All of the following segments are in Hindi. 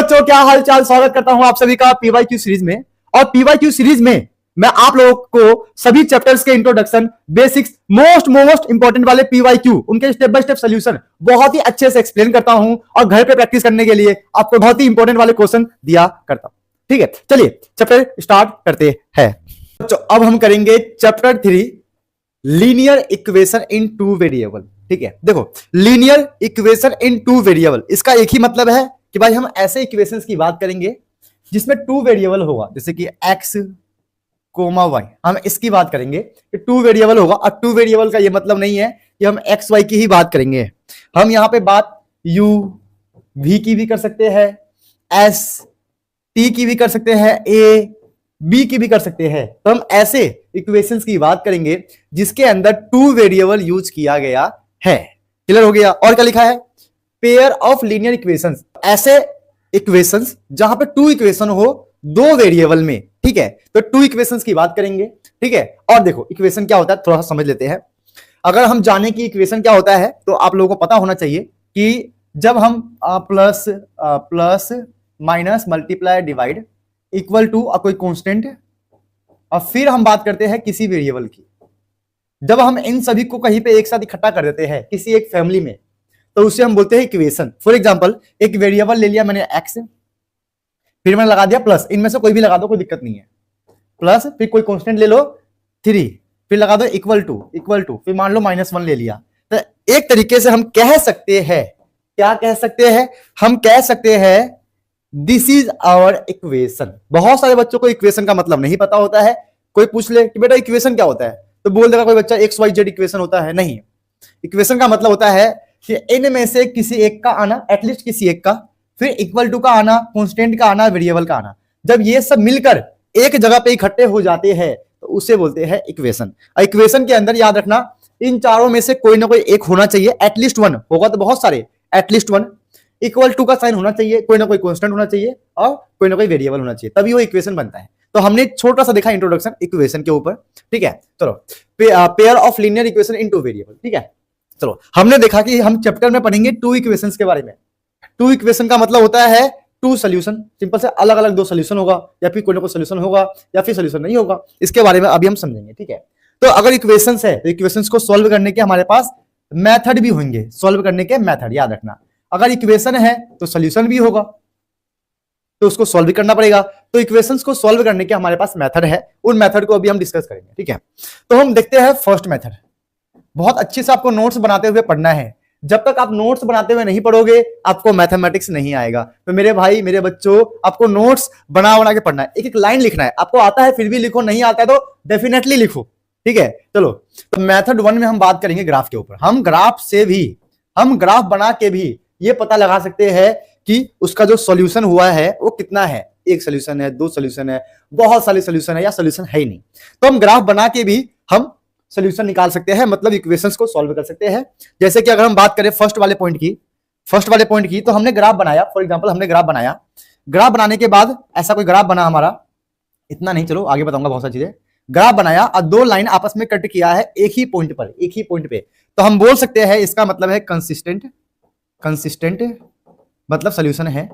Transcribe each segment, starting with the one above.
बच्चों, क्या हाल चाल। स्वागत करता हूं आप सभी का पीवाईक्यू सीरीज में। और पीवाईक्यू सीरीज में मैं आप लोगों को सभी चैप्टर्स के इंट्रोडक्शन, बेसिक्स, मोस्ट इंपॉर्टेंट वाले पीवाईक्यू, उनके स्टेप बाय स्टेप सॉल्यूशन बहुत ही अच्छे से एक्सप्लेन करता हूं और घर पे प्रैक्टिस करने के लिए आपको बहुत ही इंपॉर्टेंट वाले क्वेश्चन दिया करता हूं। ठीक है, चलिए चैप्टर स्टार्ट करते हैं। बच्चों, अब हम करेंगे chapter 3, linear equation in two variable. ठीक है, देखो, linear equation in two variable, इसका एक ही मतलब है कि भाई हम ऐसे इक्वेशंस की बात करेंगे जिसमें टू वेरिएबल होगा, जैसे कि x, y। हम इसकी बात करेंगे कि टू वेरिएबल होगा। और टू वेरिएबल का ये मतलब नहीं है कि हम x y की ही बात करेंगे। हम यहां पे बात u v की भी कर सकते हैं, s t की भी कर सकते हैं, a b की भी कर सकते हैं। तो हम ऐसे इक्वेशंस की बात करेंगे जिसके अंदर टू वेरिएबल यूज किया गया है। क्लियर हो गया? और क्या लिखा है? पेयर ऑफ लीनियर इक्वेशंस, ऐसे इक्वेशंस जहां पे टू इक्वेशन हो दो वेरिएबल में। ठीक है, तो टू इक्वेशंस की बात करेंगे। ठीक है, और देखो इक्वेशन क्या होता है थोड़ा सा समझ लेते हैं। अगर हम जाने की इक्वेशन क्या होता है तो आप लोगों को पता होना चाहिए कि जब हम plus minus multiply divide equal to कोई कांस्टेंट, और फिर हम बात करते हैं किसी वेरिएबल की। जब हम इन सभी को कहीं पे एक साथ इकट्ठा कर देते हैं किसी एक फैमिली में, तो उसे हम बोलते हैं इक्वेशन। फॉर एग्जांपल, एक वेरिएबल ले लिया मैंने x, फिर मैंने लगा दिया प्लस, इनमें से कोई भी लगा दो, कोई दिक्कत नहीं है, प्लस, फिर कोई कांस्टेंट ले लो 3, फिर लगा दो इक्वल टू, फिर मान लो -1 ले लिया। तो एक तरीके से हम कह सकते हैं, क्या कह सकते हैं? हम कह सकते हैं दिस इज आवर इक्वेशन। बहुत सारे बच्चों को इक्वेशन का मतलब नहीं पता होता है। कोई पूछ ले कि बेटा इक्वेशन क्या होता है, तो बोल देगा कोई बच्चा XYZ इक्वेशन होता है। नहीं, इक्वेशन का मतलब होता है कि इनमें से किसी एक का आना, एटलीस्ट किसी एक का, फिर इक्वल टू का आना, कांस्टेंट का आना, वेरिएबल का आना। जब ये सब मिलकर एक जगह पे इकट्ठे हो जाते हैं तो उसे बोलते हैं इक्वेशन। इक्वेशन के अंदर याद रखना, इन चारों में से कोई ना कोई एक होना चाहिए, एटलीस्ट वन होगा तो बहुत सारे, एटलीस्ट वन। इक्वल टू का साइन होना चाहिए, कोई ना कोई कांस्टेंट होना चाहिए, और कोई ना कोई वेरिएबल होना चाहिए, तभी वो इक्वेशन बनता है। तो हमने छोटा सा देखा इंट्रोडक्शन इक्वेशन के ऊपर। ठीक है, चलो, pair of linear equation into variable. ठीक है, चलो, हमने देखा कि हम चैप्टर में पढ़ेंगे टू इक्वेशंस के बारे में। टू इक्वेशन का मतलब होता है टू सॉल्यूशन, सिंपल से अलग अलग दो सॉल्यूशन होगा, या फिर कोई ना कोई सॉल्यूशन होगा, या फिर सॉल्यूशन नहीं होगा। इसके बारे में अभी हम समझेंगे। ठीक है, तो अगर इक्वेशंस है तो इक्वेशंस को सॉल्व करने के हमारे पास मेथड भी होंगे। सॉल्व करने के मेथड याद रखना, अगर इक्वेशन है तो सॉल्यूशन भी होगा, तो उसको सॉल्व भी करना पड़ेगा। तो इक्वेशंस को सॉल्व करने के हमारे पास मेथड है, उन मेथड को अभी हम डिस्कस करेंगे। ठीक है, तो हम देखते हैं फर्स्ट मेथड। बहुत अच्छे से आपको नोट्स बनाते हुए पढ़ना है। जब तक आप नोट्स बनाते हुए नहीं पढ़ोगे आपको मैथमेटिक्स नहीं आएगा। तो मेरे भाई, मेरे बच्चों, आपको नोट्स बना बना के पढ़ना है, एक एक लाइन लिखना है। आपको आता है फिर भी लिखो, नहीं आता है तो डेफिनेटली लिखो। ठीक है, चलो, तो मेथड 1 में हम बात करेंगे ग्राफ के ऊपर। हम ग्राफ बना के भी ये पता लगा सकते हैं कि उसका जो सॉल्यूशन हुआ है वो कितना है। एक सॉल्यूशन है, दो सॉल्यूशन है, बहुत सारे सॉल्यूशन है, या सॉल्यूशन है ही नहीं। तो हम ग्राफ बना के भी हम सॉल्यूशन निकाल सकते हैं, मतलब इक्वेशंस को सॉल्व कर सकते हैं। जैसे कि अगर हम बात करें फर्स्ट वाले पॉइंट की, तो हमने ग्राफ बनाया। फॉर एग्जांपल, हमने ग्राफ बनाया, ग्राफ बनाने के बाद ऐसा कोई ग्राफ बना हमारा, इतना नहीं, चलो आगे बताऊंगा बहुत सारी चीजें। ग्राफ बनाया और दो लाइन आपस में कट किया है एक ही पॉइंट पे, तो हम बोल सकते हैं इसका मतलब है कंसिस्टेंट मतलब सॉल्यूशन है,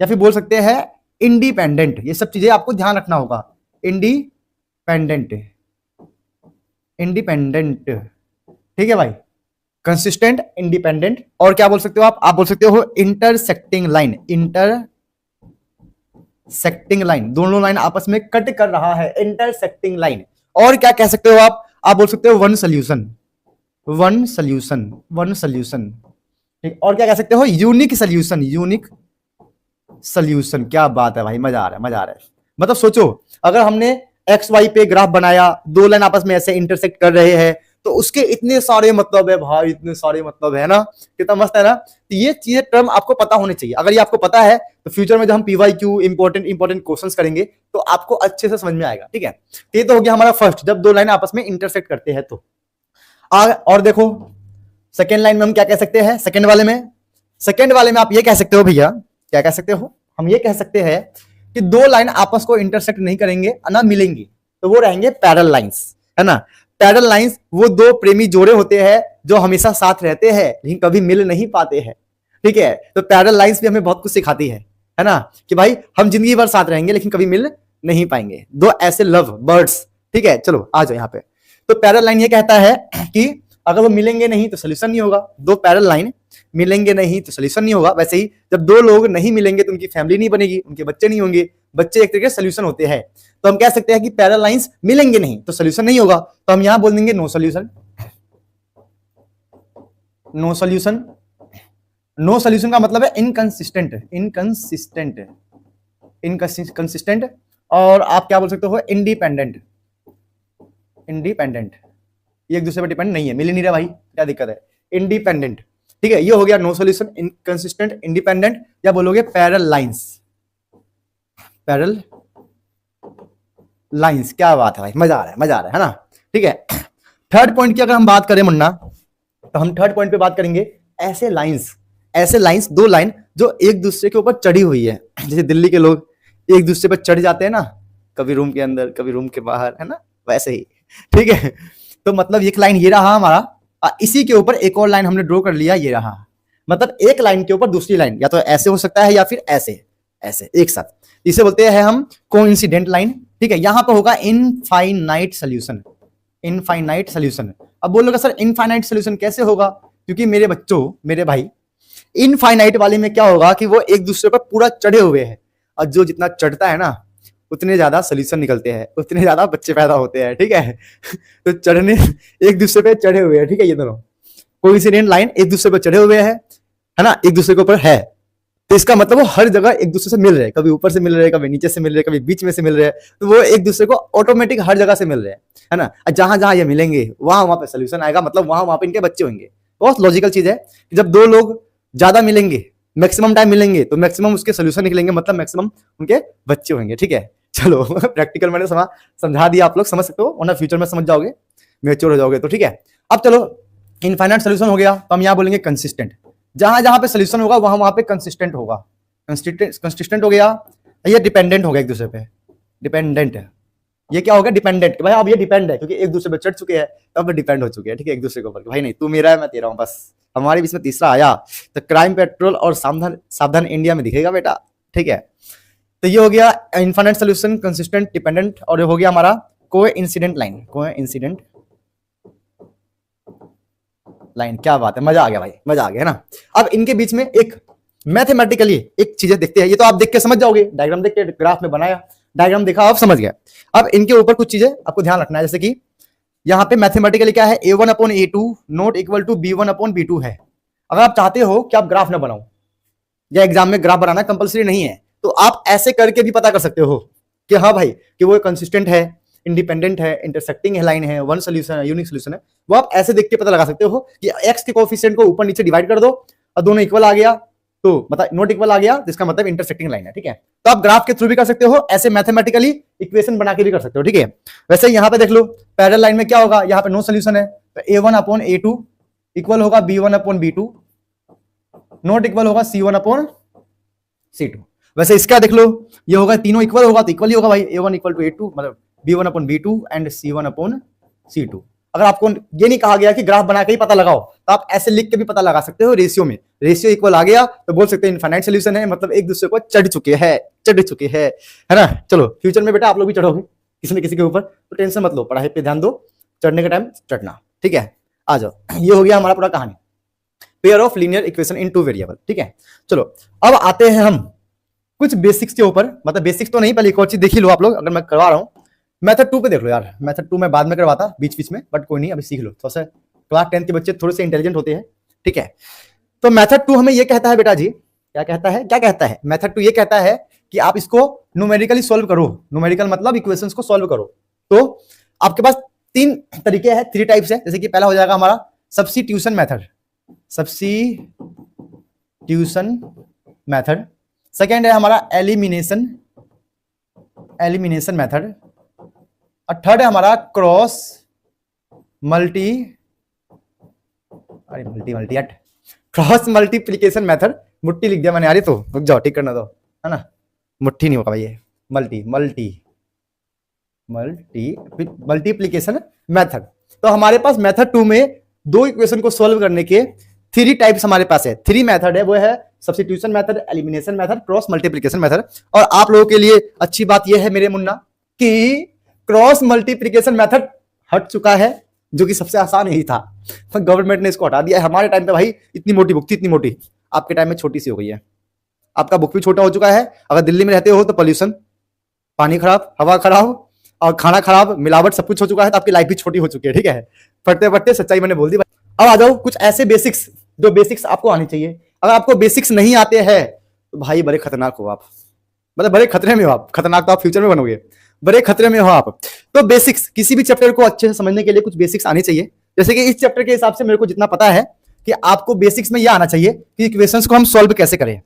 या फिर बोल सकते हैं इंडिपेंडेंट। ये सब चीजें आपको ध्यान रखना होगा। इंडिपेंडेंट, ठीक है भाई, कंसिस्टेंट, इंडिपेंडेंट। और क्या बोल सकते हो आप बोल सकते हो इंटरसेक्टिंग लाइन, दोनों लाइन आपस में कट कर रहा है, इंटरसेक्टिंग लाइन। और क्या कह सकते हो आप बोल सकते हो वन सॉल्यूशन। ठीक, और क्या कह सकते हो यूनिक सॉल्यूशन। क्या बात है भाई, मजा आ रहा है। मतलब सोचो, अगर हमने एक्स वाई पे ग्राफ बनाया, दो लाइन आपस में ऐसे इंटरसेक्ट कर रहे हैं, तो उसके इतने सारे मतलब है भाई, इतने सारे मतलब है ना, कितना मस्त है ना। तो ये चीजें टर्म आपको पता होनी चाहिए। अगर ये आपको पता है तो फ्यूचर में जब हम पीवाईक्यू इंपॉर्टेंट क्वेश्चंस करेंगे तो आपको अच्छे से समझ में आएगा। ठीक है, तो ये तो हो गया हमारा फर्स्ट, जब दो लाइन आपस में इंटरसेक्ट करते हैं तो। और देखो सेकेंड लाइन में हम क्या कह सकते हैं, सेकेंड वाले में आप ये कह सकते हो भैया, क्या कह सकते हो, हम ये कह सकते हैं कि दो लाइन आपस को इंटरसेक्ट नहीं करेंगे ना, मिलेंगी, तो वो रहेंगे पैरेलल लाइंस, है ना। पैरेलल लाइंस वो दो प्रेमी जोड़े होते हैं जो हमेशा साथ रहते हैं लेकिन कभी मिल नहीं पाते हैं। ठीक है, तो पैरेलल लाइंस भी हमें बहुत कुछ सिखाती है। है ना, कि भाई हम जिंदगी भर साथ रहेंगे लेकिन कभी मिल नहीं पाएंगे, दो ऐसे लव बर्ड्स। ठीक है, चलो आ जाओ यहाँ पे। तो पैरेलल लाइन ये कहता है कि अगर वो मिलेंगे नहीं तो सोल्यूशन नहीं होगा। दो पैरेलल लाइन मिलेंगे नहीं तो सोल्यूशन नहीं होगा। वैसे ही जब दो लोग नहीं मिलेंगे तो उनकी फैमिली नहीं बनेगी, उनके बच्चे नहीं होंगे। बच्चे एक तरीके से सोल्यूशन होते हैं। तो हम कह सकते हैं कि पैरेलल लाइंस मिलेंगे नहीं तो सोल्यूशन नहीं होगा, तो हम यहां बोल देंगे no solution. No solution, no solution का मतलब है इनकंसिस्टेंट, इनकंसिस्टेंट, इनकंसिस्टेंट। और आप क्या बोल सकते हो, इंडिपेंडेंट, इंडिपेंडेंट, ये एक दूसरे पर डिपेंड नहीं है, मिल ही नहीं रहा भाई, क्या दिक्कत है, इंडिपेंडेंट। ठीक है, ये हो गया नो सोल्यूशन, इनकंसिस्टेंट, इंडिपेंडेंट, या बोलोगे पैरेलल लाइंस, पैरेलल लाइंस। क्या बात है भाई, मजा आ रहा है, मजा आ रहा है ना। ठीक है, थर्ड पॉइंट की अगर हम बात करें मुन्ना, तो हम थर्ड पॉइंट पे बात करेंगे ऐसे लाइंस, ऐसे लाइंस, दो लाइन जो एक दूसरे के ऊपर चढ़ी हुई है। जैसे दिल्ली के लोग एक दूसरे पर चढ़ जाते हैं ना, कभी रूम के अंदर कभी रूम के बाहर, है ना, वैसे ही। ठीक है, तो मतलब एक लाइन ये रहा हमारा, इसी के ऊपर एक और लाइन हमने ड्रॉ कर लिया, ये रहा। मतलब एक लाइन के ऊपर दूसरी लाइन या तो ऐसे हो सकता है या फिर ऐसे, ऐसे एक साथ, इसे बोलते हैं हम कोइंसिडेंट लाइन। ठीक है, यहां पर होगा इनफाइनाइट सोल्यूशन, इनफाइनाइट सोल्यूशन। अब बोलोगे सर इनफाइनाइट सोल्यूशन कैसे होगा, क्योंकि मेरे बच्चों, मेरे भाई, इनफाइनाइट वाले में क्या होगा कि वो एक दूसरे पर पूरा चढ़े हुए हैं, और जो जितना चढ़ता है ना उतने ज्यादा सोल्यूशन निकलते हैं, उतने ज्यादा बच्चे पैदा होते हैं। ठीक है, तो चढ़ने, एक दूसरे पे चढ़े हुए हैं। ठीक है, ये दोनों कोइंसिडेंट लाइन एक दूसरे पर चढ़े हुए हैं, है ना, एक दूसरे के ऊपर है, तो इसका मतलब वो हर जगह एक दूसरे से मिल रहे हैं, कभी ऊपर से मिल रहे हैं, कभी नीचे से मिल रहे हैं, कभी बीच में से मिल रहे हैं, तो वो एक दूसरे को ऑटोमेटिक हर जगह से मिल रहे हैं, है ना। जहां जहां ये मिलेंगे वहां वहां पे सोल्यूशन आएगा, मतलब वहां वहां पे इनके बच्चे होंगे। बहुत लॉजिकल चीज है कि जब दो लोग ज्यादा मिलेंगे, मैक्सिमम टाइम मिलेंगे, तो मैक्सिमम उसके सोल्यूशन निकलेंगे, मतलब मैक्सिमम उनके बच्चे होंगे। ठीक है, चलो प्रैक्टिकल मैंने समझा दिया, आप लोग समझ सकते हो, वरना फ्यूचर में समझ जाओगे, मेच्योर हो जाओगे। तो ठीक है, अब चलो इनफाइनाइट सोल्यूशन हो गया, तो हम यहाँ बोलेंगे कंसिस्टेंट। जहां जहां पे सोल्यूशन होगा वहां वहां पे कंसिस्टेंट होगा, कंसिस्टेंट हो गया। ये डिपेंडेंट हो गया एक दूसरे पे, डिपेंडेंट, ये क्या हो गया, डिपेंडेंट। भाई अब ये डिपेंड है क्योंकि एक दूसरे पे चढ़ चुके हैं, तब डिपेंड हो चुके हैं। ठीक है, एक दूसरे के ऊपर, भाई नहीं तू मेरा है मैं तेरा हूं, बस हमारे बीच में तीसरा आया तो क्राइम पेट्रोल और सावधान सावधान इंडिया में दिखेगा बेटा। ठीक है, तो ये हो गया इनफाइनाइट सोल्यूशन, कंसिस्टेंट, डिपेंडेंट, और ये हो गया हमारा कोइंसिडेंट लाइन, कोइंसिडेंट लाइन। क्या बात है, मजा आ गया भाई, मजा आ गया, है ना। अब इनके बीच में एक मैथमेटिकली एक चीजें देखते हैं, ये तो आप देख के समझ जाओगे, डायग्राम देख के, ग्राफ में बनाया, डायग्राम देखा, आप समझ गए। अब इनके ऊपर कुछ चीजें आपको ध्यान रखना है, जैसे कि यहाँ पे मैथमेटिकली क्या है, a1/a2 not equal to b1/b2 है। अगर आप चाहते हो कि आप ग्राफ ना बनाओ, या एग्जाम में ग्राफ बनाना कंपलसरी नहीं है, तो आप ऐसे करके भी पता कर सकते हो कि हाँ भाई कि वो कंसिस्टेंट है, इंडिपेंडेंट है, इंटरसेक्टिंग है लाइन है, वन सोल्यूशन है, यूनिक सोल्यूशन है। वो आप ऐसे देख के पता लगा सकते हो कि एक्स के कोएफिशिएंट को ऊपर नीचे डिवाइड कर दो और दोनों इक्वल आ गया, तो मतलब नॉट इक्वल आ गया, जिसका मतलब इंटरसेक्टिंग लाइन है। ठीक है, तो आप ग्राफ के थ्रू भी कर सकते हो, ऐसे मैथमेटिकली इक्वेशन बना के भी कर सकते हो। ठीक है, वैसे यहाँ पे देख लो पैरेलल लाइन में क्या होगा, यहाँ पे नो सोल्यूशन है, तो a1/a2 इक्वल होगा b1/b2, नॉट इक्वल होगा c1/c2। वैसे इसका देख लो, ये होगा तीनों इक्वल होगा तो इक्वल ही होगा भाई, a1 = a2 मतलब b1/b2 एंड c1/c2। अगर आपको ये नहीं कहा गया कि ग्राफ बना के ही पता लगाओ, तो आप ऐसे लिख के भी पता लगा सकते हो, रेशियो में, रेशियो इक्वल आ गया तो बोल सकते हैं इनफाइनाइट सोल्यूशन है, मतलब एक दूसरे को चढ़ चुके हैं, चढ़ चुके हैं, है ना। चलो फ्यूचर में बेटा आप लोग भी चढ़ोगे किसी न किसी के ऊपर, तो टेंशन मत लो, पढ़ाई पे ध्यान दो, चढ़ने के टाइम चढ़ना। ठीक है, आ जाओ, ये हो गया हमारा पूरा कहानी, pair of linear equation in two variable. ठीक है, चलो अब आते हैं हम कुछ बेसिक्स के ऊपर, मतलब बेसिक्स तो नहीं, पहले एक और चीज देख ही लो आप लोग, अगर मैं करवा रहा हूँ मेथड 2 पे देख लो यार, मेथड 2 मैं बाद में करवाता बीच बीच में, बट कोई नहीं, अभी सीख लो, थोड़ा सा क्लास 10 के बच्चे थोड़े से इंटेलिजेंट होते हैं। ठीक है, तो मेथड 2 हमें ये कहता है बेटा जी, क्या कहता है, क्या कहता है मेथड 2, ये कहता है कि आप इसको न्यूमेरिकली सॉल्व करो, न्यूमेरिकल मतलब इक्वेशंस को सॉल्व करो। तो आपके पास तीन तरीके हैं, 3 टाइप्स है, जैसे कि पहला हो जाएगा हमारा substitution method, substitution method, second है हमारा एलिमिनेशन मेथड, और थर्ड है हमारा cross multi cross multiplication method. मुट्ठी लिख दिया मैंने यार, तो रुक जाओ, ठीक करना दो, है ना, मुट्ठी नहीं होगा भाई, ये मल्टीप्लीकेशन मेथड। तो हमारे पास मेथड 2 में दो इक्वेशन को सॉल्व करने के 3 टाइप्स हमारे पास है, 3 मेथड है, वो है substitution method, elimination method, cross multiplication method. और आप लोगों के लिए अच्छी बात यह है मेरे मुन्ना कि क्रॉस मल्टीप्लिकेशन मेथड हट चुका है, जो कि सबसे आसान ही था, तो गवर्नमेंट ने इसको हटा दिया है। हमारे टाइम पे भाई इतनी मोटी बुक थी, इतनी मोटी, आपके टाइम में छोटी सी हो गई है। आपका बुक भी छोटा हो चुका है। अगर दिल्ली में रहते हो तो पोल्यूशन, पानी खराब, हवा खराब और खाना खराब, मिलावट सब कुछ हो चुका है, तो आपकी लाइफ भी छोटी हो चुकी है। ठीक है, पढ़ते पढ़ते सच्चाई मैंने बोल दी। अब आ जाओ कुछ ऐसे बेसिक्स, जो बेसिक्स आपको आनी चाहिए। अगर आपको बेसिक्स नहीं आते हैं तो भाई बड़े खतरनाक हो आप, मतलब बड़े खतरे में हो आप। खतरनाक तो आप फ्यूचर में बनोगे, बड़े खतरे में हो आप। तो बेसिक्स, किसी भी चैप्टर को अच्छे से समझने के लिए कुछ बेसिक्स आनी चाहिए। जैसे कि इस चैप्टर के हिसाब से मेरे को जितना पता है कि आपको बेसिक्स में यह आना चाहिए कि इक्वेशंस को हम सॉल्व कैसे करें।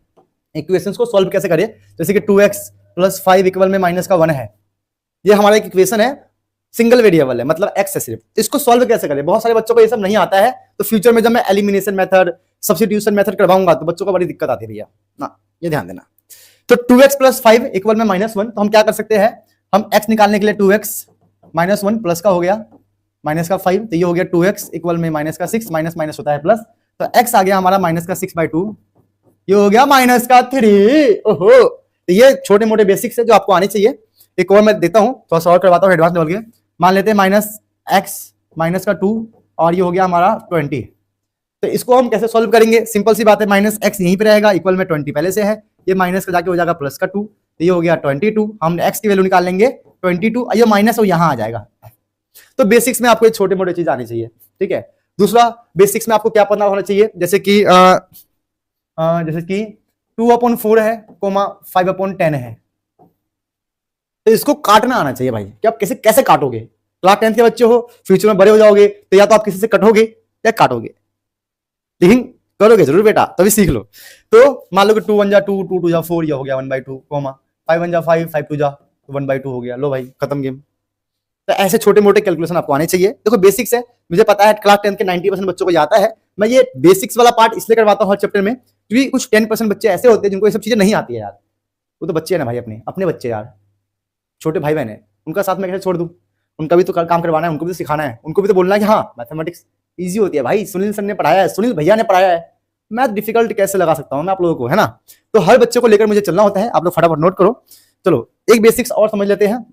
इक्वेशंस को सॉल्व कैसे करें, जैसे कि 2x + 5 इक्वल में -1 है, ये हमारा एक इक्वेशन है, सिंगल वेरिएबल है, मतलब x है सिर्फ। इसको सॉल्व कैसे करें, बहुत सारे बच्चों को ये सब नहीं आता है, तो फ्यूचर में जब मैं एलिमिनेशन मेथड, सब्स्टिट्यूशन मेथड करवाऊंगा तो बच्चों को बड़ी दिक्कत आती है भैया ना, ये ध्यान देना। तो 2x + 5 इक्वल में -1, तो हम क्या कर सकते हैं, हम x निकालने के लिए 2x -1 प्लस का हो गया -5, तो ये हो गया 2x इक्वल में -6, माइनस होता है प्लस, तो x आ गया हमारा -6/2, ये हो गया -3। ओहो, तो ये छोटे मोटे बेसिक्स है जो आपको आनी चाहिए। एक और मैं देता हूं, थोड़ा सा और करवाता हूं एडवांस लेवल के। मान लेते हैं -x -2 और ये हो गया हमारा 20। तो इसको हम कैसे सॉल्व करेंगे, सिंपल सी बात है, -x यहीं पे रहेगा, इक्वल में 20 पहले से है, ये माइनस का जाके हो जाएगा +2, तो ये हो गया 22। हम x की वैल्यू निकाल लेंगे 22, ये माइनस और यहां आ जाएगा। तो बेसिक्स में आपको छोटे मोटे चीज आनी चाहिए। ठीक है, दूसरा बेसिक्स में आपको क्या पता होना चाहिए, जैसे कि 2/4 है, 5/10 है, तो इसको काटना आना चाहिए भाई, कि आप कैसे काटोगे। क्लास 10 के बच्चे हो, फ्यूचर में बड़े हो जाओगे, तो या तो आप किसी से कटोगे या काटोगे, लेकिन करोगे जरूर बेटा, तभी सीख लो। तो मान लो कि 2 1 जा 2, 2 2 जा 4, ये हो गया 1/2, 5 1 जा 5, 5 2 जा 1/2 हो गया। लो भाई खत्म गेम। तो ऐसे छोटे मोटे कैलकुलेशन आपको आने चाहिए। देखो बेसिक्स है, मुझे पता है क्लास 10 के 90% बच्चों को आता है। मैं ये बेसिक्स वाला पार्ट इसलिए करवाता हूँ हर चैप्टर में, क्योंकि कुछ 10% बच्चे ऐसे होते हैं जिनको ये सब चीजें नहीं आती है यार। वो तो बच्चे हैं ना भाई, अपने बच्चे यार, छोटे भाई बहन है, उनका साथ में कैसे छोड़ दूं, उनका भी तो काम करवाना है, उनको भी तो सिखाना है, उनको भी तो बोलना है कि हाँ मैथमेटिक्स इजी होती है भाई, सुनील सर ने पढ़ाया है, सुनील भैया ने पढ़ाया है, मैथ डिफिकल्ट कैसे लगा सकता हूँ मैं आप लोगों को, है ना। तो हर बच्चे को लेकर मुझे चलना होता है, आप लोग फटाफट नोट करो। चलो एक बेसिक्स और समझ लेते हैं,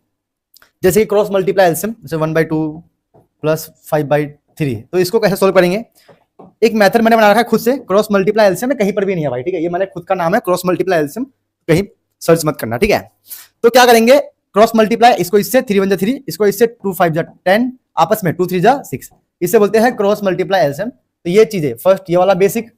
जैसे कि क्रॉस मल्टीप्लाई एलसीएम, जैसे 1/2 + 5/3, तो इसको कैसे सोल्व करेंगे। एक मेथड मैंने बना रखा है खुद से, क्रॉस मल्टीप्लाई एलसीएम में कहीं पर भी नहीं है भाई, ठीक है, ये मैंने खुद का नाम है क्रॉस मल्टीप्लाई एलसीएम, कहीं सर्च मत करना, ठीक है। तो क्या करेंगे, क्रॉस मल्टीप्लाई, इसको इससे 3 1 जा 3, इसको इससे 2 5 जा 10, आपस में 2 3 जा 6, इसे बोलते हैं क्रॉस मल्टीप्लाई एलसीएम। तो ये चीजें, फर्स्ट ये वाला बेसिक,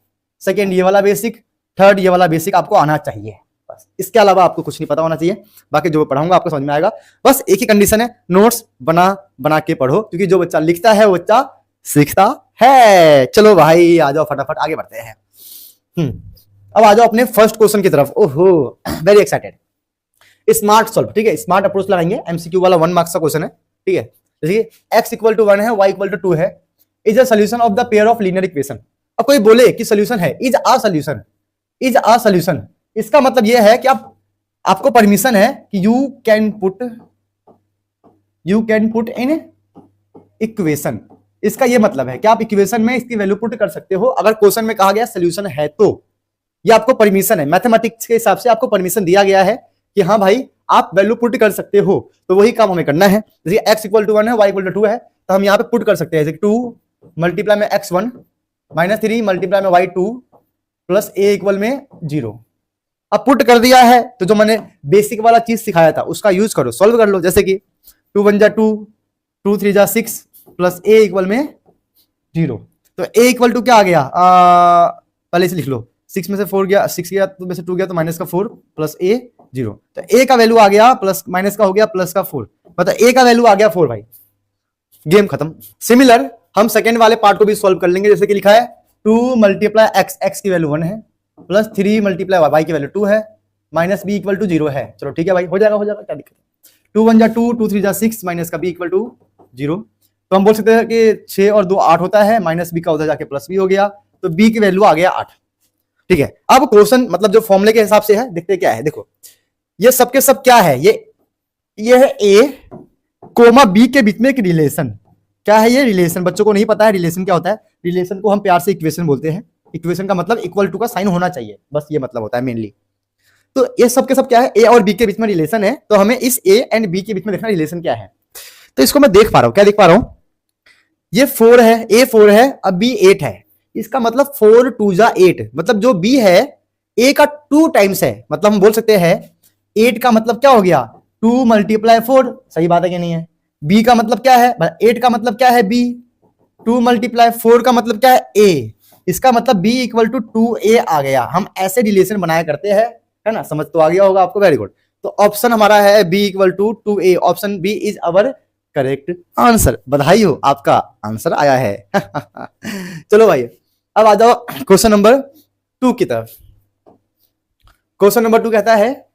सेकंड ये वाला बेसिक, थर्ड ये वाला बेसिक आपको आना चाहिए, बस इसके अलावा आपको कुछ नहीं पता होना चाहिए। बाकी जो पढ़ाऊंगा आपको समझ में आएगा। बस एक ही कंडीशन है, नोट्स बना के पढ़ो, क्योंकि जो बच्चा लिखता है वो बच्चा सीखता है। चलो भाई आ जाओ फटाफट आगे बढ़ते हैं। अब आ जाओ अपने फर्स्ट क्वेश्चन की तरफ। ओहो वेरी एक्साइटेड। स्मार्ट सॉल्व, ठीक है, स्मार्ट अप्रोच लगाएंगे, एमसीक्यू वाला 1 मार्क्स का क्वेश्चन है, ठीक है। जैसे x = 1 है, y = 2 है, is a solution of the pair of linear equation. अब कोई बोले कि सॉल्यूशन है, इज अ सॉल्यूशन, इसका मतलब यह है कि आपको परमिशन है कि you can put in equation. इसका यह मतलब है कि आप इक्वेशन में इसकी वैल्यू पुट कर सकते हो, अगर क्वेश्चन में कहा गया सॉल्यूशन है तो। ये आपको परमिशन है, मैथमेटिक्स के हिसाब से आपको परमिशन दिया गया है कि हाँ भाई आप वैल्यू पुट कर सकते हो, तो वही काम हमें करना है। जैसे x = 1 है, y = 2 है, तो हम यहाँ पे पुट कर सकते हैं, जैसे 2 मल्टीप्लाई में x1 -3 मल्टीप्लाई में y2 प्लस a = 0। अब पुट कर दिया है, तो जो मैंने बेसिक वाला चीज सिखाया था उसका यूज करो, सॉल्व कर लो। जैसे कि 2 1 जा 2, 2 3 जा 6 प्लस a = 0। तो a = क्या आ गया, पहले से लिख लो, 6 में से 4 गया, 6 गया तो में से 2 गया, तो -4 प्लस a 0, तो a का वैल्यू आ गया प्लस माइनस का हो गया प्लस का 4, मतलब a का वैल्यू आ गया 4 भाई, गेम खत्म। सिमिलर हम सेकंड वाले पार्ट को भी सॉल्व कर लेंगे, जैसे कि लिखा है 2 × x की वैल्यू 1 है, प्लस 3 × y की वैल्यू 2 है, माइनस b = 0 है। चलो ठीक है भाई, हो जाएगा क्या दिक्कत है। 2 1 जा 2, 2 3 जा 6, माइनस का b = 0, तो हम बोल सकते हैं कि 6 और 2 8 होता है, माइनस b का उधर जाके प्लस b हो गया, तो b की वैल्यू आ गया 8, ठीक है। अब क्वेश्चन मतलब जो फॉर्मूले के हिसाब से है, देखते क्या है, देखो ये सब के सब क्या है, ये है a, b के बीच में एक रिलेशन। क्या है ये रिलेशन, बच्चों को नहीं पता है रिलेशन क्या होता है। रिलेशन को हम प्यार से इक्वेशन बोलते हैं, इक्वेशन का मतलब इक्वल टू का साइन होना चाहिए, बस ये मतलब होता है मेनली। तो ये सब के सब क्या है, ए और बी के बीच में रिलेशन है, तो हमें इस ए एंड बी के बीच में देखना रिलेशन क्या है। तो इसको मैं देख पा रहा हूं, क्या देख पा रहा हूं, ये 4 है, ए 4 है, अब बी 8 है, इसका मतलब 4 2 जा 8, मतलब जो बी है ए का 2 टाइम्स है, मतलब हम बोल सकते हैं 8 का मतलब क्या हो गया 2 मल्टीप्लाई 4, सही बात है कि नहीं है। बी का मतलब क्या है, 8 का मतलब क्या है बी, 2 मल्टीप्लाई 4 का मतलब क्या है ए, इसका मतलब बी इक्वल टू 2a आ गया। हम ऐसे रिलेशन बनाया करते हैं, है ना, समझ तो आ गया होगा आपको, वेरी गुड। तो ऑप्शन हमारा है b equal to 2a, option b is our correct answer. बधाई हो, आपका आंसर आया है। चलो भाई, अब आ जाओ क्वेश्चन नंबर 2 की तरफ। क्वेश्चन नंबर 2 कहता है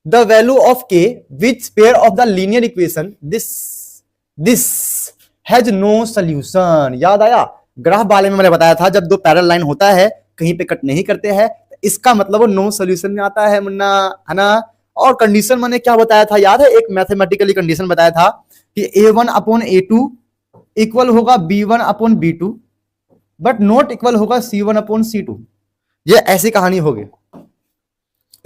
the value of k which pair of the linear equation this has no solution. याद आया, ग्राफ वाले में मैंने बताया था जब दो पैरेलल लाइन होता है कहीं पे कट नहीं करते हैं, इसका मतलब वो नो सोल्यूशन में आता है मुन्ना, है ना। और कंडीशन मैंने क्या बताया था याद है, एक मैथमेटिकली कंडीशन बताया था कि a1 अपॉन a2 इक्वल होगा b1 upon b2 but not equal होगा c1 अपॉन c2। ये ऐसी कहानी होगी,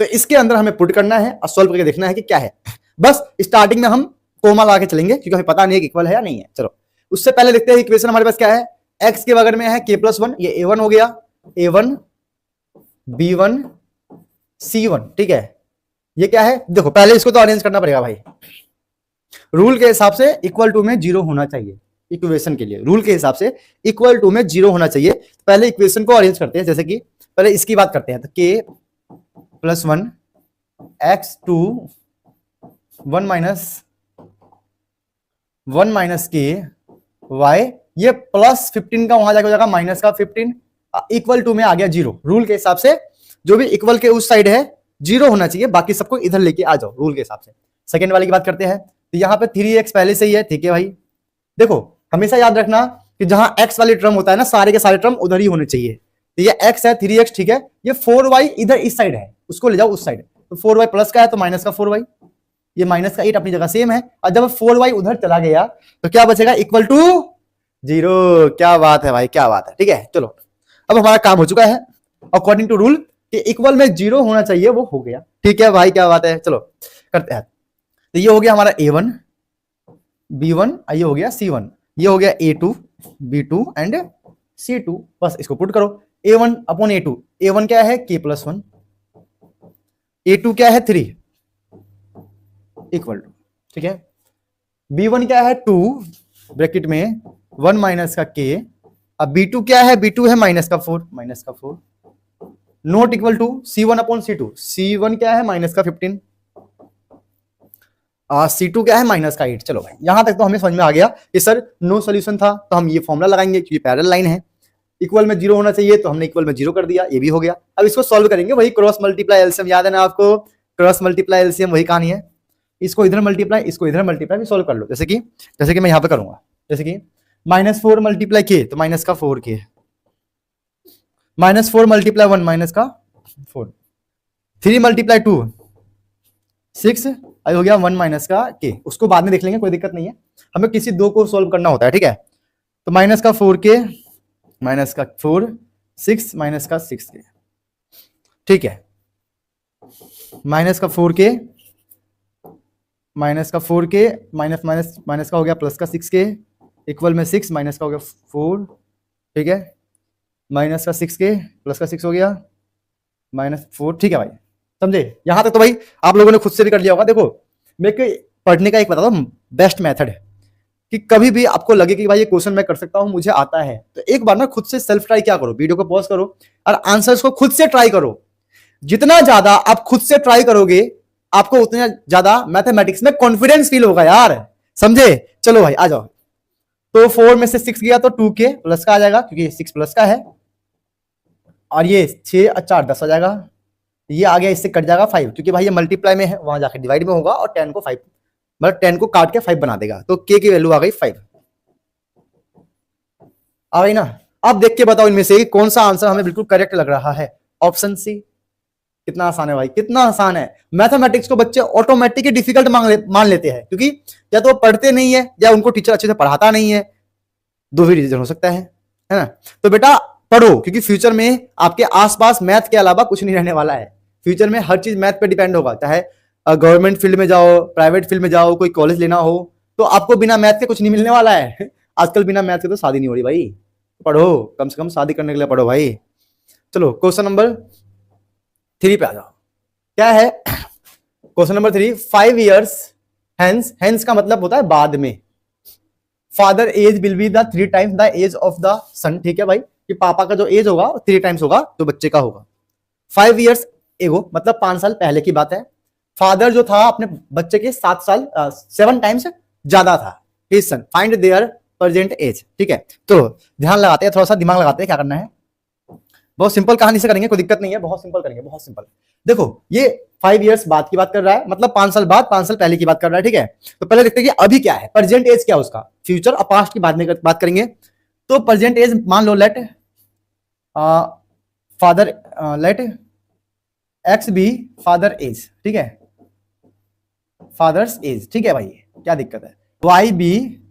तो इसके अंदर हमें पुट करना है और सॉल्व करके देखना है कि क्या है। बस स्टार्टिंग में हम कोमा लगा के चलेंगे क्योंकि हमें पता नहीं है कि इक्वल है या नहीं है। चलो उससे पहले देखते हैं इक्वेशन हमारे पास क्या है। x के बगल में है k+1, ये a1 हो गया, a1 b1 c1, ठीक है। ये क्या है, देखो पहले इसको तो अरेंज करना पड़ेगा भाई, रूल के हिसाब से इक्वल टू में 0 होना चाहिए इक्वेशन के लिए, रूल के हिसाब से इक्वल टू में 0 होना चाहिए। पहले इक्वेशन को अरेंज करते हैं, जैसे कि पहले इसकी बात करते हैं, तो k+1 x2 1 minus k y, ये +15 का वहां जाके हो जाएगा माइनस का 15, इक्वल टू में आ गया 0। रूल के हिसाब से जो भी इक्वल के उस साइड है 0 होना चाहिए, बाकी सबको इधर लेके आ जाओ रूल के हिसाब से। सेकेंड वाली की बात करते हैं, तो यहाँ पे 3x पहले से ही है, ठीक है भाई। देखो हमेशा याद रखना कि जहां x वाली टर्म होता है ना, सारे के सारे टर्म उधर ही होने चाहिए। तो ये x है 3x, ठीक है, ये 4y इधर इस साइड है, उसको ले जाओ उस साइड, तो 4y प्लस का है तो माइनस का 4y, ये माइनस का 8 अपनी जगह सेम है, और जब 4y उधर चला गया तो क्या बचेगा, इक्वल टू 0। क्या बात है भाई, क्या बात है, ठीक है। चलो अब हमारा काम हो चुका है अकॉर्डिंग टू रूल कि इक्वल में 0 होना चाहिए, वो हो गया, ठीक है भाई, क्या बात है। चलो करते हैं, तो ये हो गया हमारा a1 b1, ये हो गया c1, ये हो गया a2 b2 एंड c2, बस इसको पुट करो। a1 अपॉन a2, a1 क्या है k+1, a2 क्या है 3 इक्वल टू, ठीक है, b1 क्या है 2 ब्रैकेट में 1 माइनस का k, अब b2 क्या है, b2 है माइनस का 4 not equal to c1 upon c2, c1 क्या है माइनस का 15, c2 क्या है माइनस का 8। चलो भाई यहां तक तो हमें समझ में आ गया कि सर नो सोल्यूशन था, तो हम ये फॉर्मूला लगाएंगे क्योंकि पैरेलल लाइन है, इक्वल में 0 होना चाहिए, तो हमने इक्वल में 0 कर दिया, ये भी हो गया। अब इसको सॉल्व करेंगे, वही क्रॉस मल्टीप्लाई एलसीएम, याद है ना आपको, क्रॉस मल्टीप्लाई एलसीएम वही कहानी है, इसको इधर मल्टीप्लाई इसको इधर मल्टीप्लाई भी सॉल्व कर लो, जैसे कि मैं यहां पे करूंगा, जैसे कि -4 मल्टीप्लाई के तो माइनस का 4k, -4 मल्टीप्लाई 1 माइनस का 4, 3 मल्टीप्लाई 2 6, हो गया 1 माइनस का k, उसको बाद में देख लेंगे, कोई दिक्कत नहीं है, हमें किसी दो को सॉल्व करना होता है, ठीक है। तो माइनस का 4k माइनस का 4 6 माइनस का 6k, ठीक है, माइनस का 4k माइनस का 4k माइनस माइनस माइनस का हो गया प्लस का 6k इक्वल में 6 माइनस का हो गया 4, ठीक है, माइनस का 6k प्लस का 6 हो गया -4, ठीक है भाई, समझे यहां तक। तो भाई आप लोगों ने खुद से भी कर लिया होगा। देखो मेरे पढ़ने का एक बता दो बेस्ट मेथड है कि कभी भी आपको लगे कि भाई ये क्वेश्चन मैं कर सकता हूं, मुझे आता है, तो एक बार ना खुद से सेल्फ ट्राई क्या करो, वीडियो को पॉज करो और आंसर्स को खुद से ट्राई करो। जितना ज्यादा आप खुद से ट्राई करोगे आपको उतना ज्यादा मैथमेटिक्स में कॉन्फिडेंस फील होगा यार, समझे। चलो भाई आ जाओ, तो 4 में से 6 गया तो 2k प्लस का आ जाएगा क्योंकि 6 प्लस का है, और ये 6 और 4 10 आ जाएगा, ये आ गया, इससे कट जाएगा 5 क्योंकि भाई ये मल्टीप्लाई में है, वहां जाके डिवाइड में होगा, और 10 को 5 मतलब 10 को काट के 5 बना देगा, तो k की वैल्यू आ गई 5, आ गई ना। अब देख के बताओ इनमें से कौन सा आंसर हमें बिल्कुल करेक्ट लग रहा है। ऑप्शन सी, कितना आसान है भाई, कितना आसान है। मैथमेटिक्स को बच्चे ऑटोमेटिकली डिफिकल्ट मान लेते हैं क्योंकि या तो पढ़ते नहीं है या उनको टीचर अच्छे से पढ़ाता नहीं है, दो ही रीजन हो सकता है ना। तो बेटा पढ़ो, क्योंकि फ्यूचर में आपके आसपास मैथ के अलावा कुछ नहीं रहने वाला है। फ्यूचर में हर चीज मैथ पे डिपेंड होगा, चाहे गवर्नमेंट फील्ड में जाओ, प्राइवेट फील्ड में जाओ, कोई कॉलेज लेना हो, तो आपको बिना मैथ के कुछ नहीं मिलने वाला है। आजकल बिना मैथ के तो शादी नहीं हो रही भाई। पढ़ो, कम से कम शादी करने के लिए पढ़ो भाई। चलो क्वेश्चन नंबर 3 पे आ जाओ। क्या है question number 3? 5 years hence, hence का मतलब होता है बाद में, father age will be the 3 times the age of the son. ठीक है भाई, कि पापा का जो एज होगा 3 times होगा जो बच्चे का होगा। 5 years एगो मतलब 5 साल पहले की बात है। फादर जो था अपने बच्चे के 7 times ज्यादा था। His son, find their present age. ठीक है, तो ध्यान लगाते हैं, थोड़ा सा दिमाग लगाते हैं, क्या करना है। बहुत सिंपल कहानी से करेंगे, कोई दिक्कत नहीं है, बहुत सिंपल करेंगे, बहुत सिंपल। देखो ये 5 years बाद की बात कर रहा है, मतलब 5 साल बाद, 5 साल पहले की बात कर रहा है। ठीक है, तो पहले देखते हैं कि अभी क्या है, प्रेजेंट एज क्या है उसका। फ्यूचर और पास्ट की बाद में बात करेंगे। तो प्रेजेंट एज मान लो let father, let x be father age. ठीक है, फादर्स एज। ठीक है भाई, क्या दिक्कत है। Y be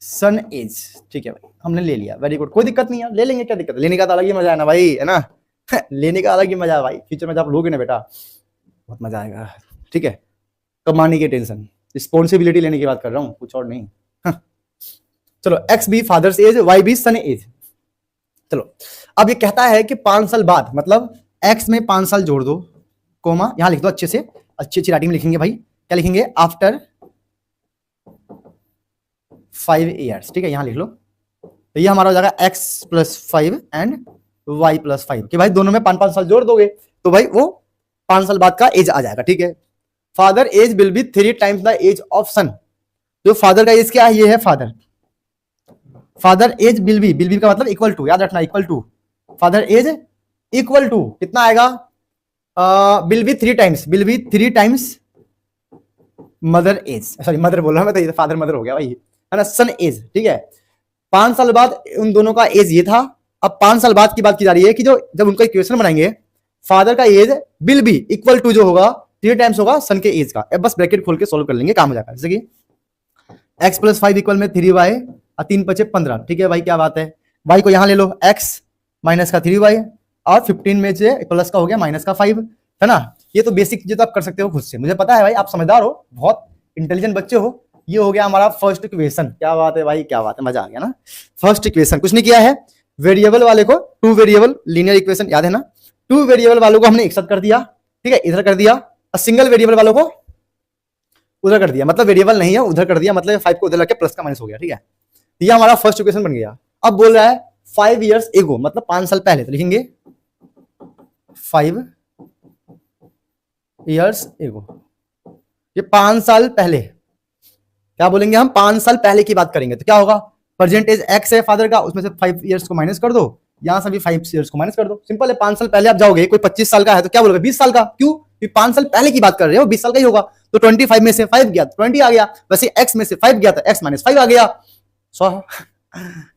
son as. ठीक है भाई, हमने ले लिया, वेरी गुड, कोई दिक्कत नहीं है, ले लेंगे, क्या दिक्कत है। लेने का तो अलग ही मजा है ना भाई, है ना। लेने का अलग ही मजा है भाई, फ्यूचर में जब आप लोगे ना बेटा, बहुत मजा आएगा। ठीक है, कमाने की टेंशन, रिस्पॉन्सिबिलिटी लेने की बात कर रहा हूं, कुछ और नहीं। चलो, X be fathers age, Y be son age. चलो, अब ये कहता है कि 5 साल बाद, मतलब एक्स में 5 साल जोड़ दो, कोमा यहां लिख दो अच्छे से, अच्छी अच्छी राइटिंग में लिखेंगे भाई। क्या लिखेंगे? After 5 years। ठीक है, यहां लिख लो। तो ये हमारा हो जाएगा x + 5 एंड y + 5, कि भाई दोनों में 5-5 साल जोड़ दोगे तो भाई वो 5 साल बाद का एज आ जाएगा। ठीक है, father age will be 3 times the age of son. जो फादर का एज क्या है, ये है father. Father age will be का मतलब इक्वल टू, याद रखना, equal to. Father age equal to कितना आएगा? Will be 3 times, will be 3 times mother age, sorry mother बोल रहा मैं, तो फादर मदर हो गया भाई, है ना, सन एज। ठीक है, 5 साल बाद उन दोनों का एज ये था। अब 5 साल बाद की बात की जा रही है कि जो जब उनका इक्वेशन बनाएंगे, फादर का age will be equal to जो होगा 3 times होगा सन के एज का। अब बस ब्रैकेट खोल के सॉल्व कर लेंगे, काम हो जाएगा। जैसे कि x + 5 इक्वल में 3y और 3 × 5 = 15। ठीक है भाई, क्या बात है। y को यहां ले लो, x माइनस का 3y और 15 में से प्लस का हो गया माइनस का 5, है ना। ये तो बेसिक चीजें तो आप कर सकते हो खुद से, मुझे पता है भाई, आप समझदार हो, बहुत इंटेलिजेंट बच्चे हो। ये हो गया हमारा फर्स्ट इक्वेशन। क्या बात है भाई, क्या बात है, मजा आ गया ना। फर्स्ट इक्वेशन कुछ नहीं किया है, वेरिएबल वाले को 2 वेरिएबल लीनियर इक्वेशन, याद है ना, 2 वेरिएबल वालों को हमने एक साथ कर दिया। ठीक है, इधर कर दिया, और सिंगल वेरिएबल वालों को उधर कर दिया, मतलब वेरिएबल नहीं है उधर कर दिया, मतलब 5 को उधर लग के प्लस का माइनस हो गया। ठीक है, ये हमारा फर्स्ट इक्वेशन बन गया। अब बोल रहा है 5 years एगो, मतलब 5 साल पहले, तो लिखेंगे 5 years एगो। ये 5 साल पहले, क्या बोलेंगे हम, 5 साल पहले की बात करेंगे, तो क्या होगा, प्रेजेंट एज एक्स है फादर का, उसमें से 5 years को माइनस कर दो, यहां से भी 5 years को माइनस कर दो। सिंपल है, 5 साल पहले आप जाओगे, कोई 25 साल का है तो क्या बोलोगे, 20 साल का। क्यों? 5 साल पहले की बात कर रहे हो, 20 साल का ही होगा। तो 25 में से 5 गया, 20 आ गया। वैसे x में से 5 गया, तो x - 5 आ गया।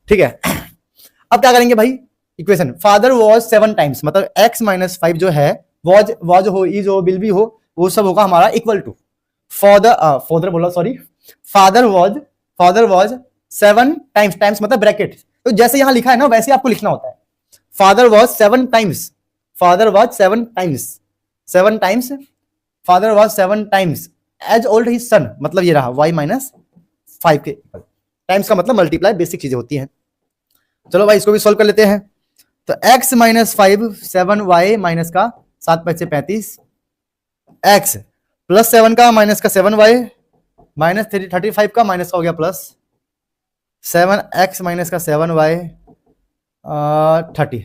ठीक है, अब क्या करेंगे भाई, इक्वेशन फादर वॉज 7 times, मतलब x - 5 जो है, वॉज हो, इज हो, विल बी हो, वो सब होगा हमारा इक्वल टू फादर बोला, सॉरी, फादर वॉज 7 times मतलब ब्रैकेट, तो जैसे यहां लिखा है ना वैसे आपको लिखना होता है। Father was 7 times, father was 7 times, 7 times, father was 7 times age old his son, मतलब ये रहा y - 5 के टाइम्स का मतलब मल्टीप्लाई, बेसिक चीजें होती हैं। चलो भाई इसको भी सॉल्व कर लेते हैं। तो x - 5 7y माइनस का 7 × 5 = 35, x + 7 का माइनस का 7y माइनस 35 का माइनस का हो गया प्लस 7x माइनस का 7y 30,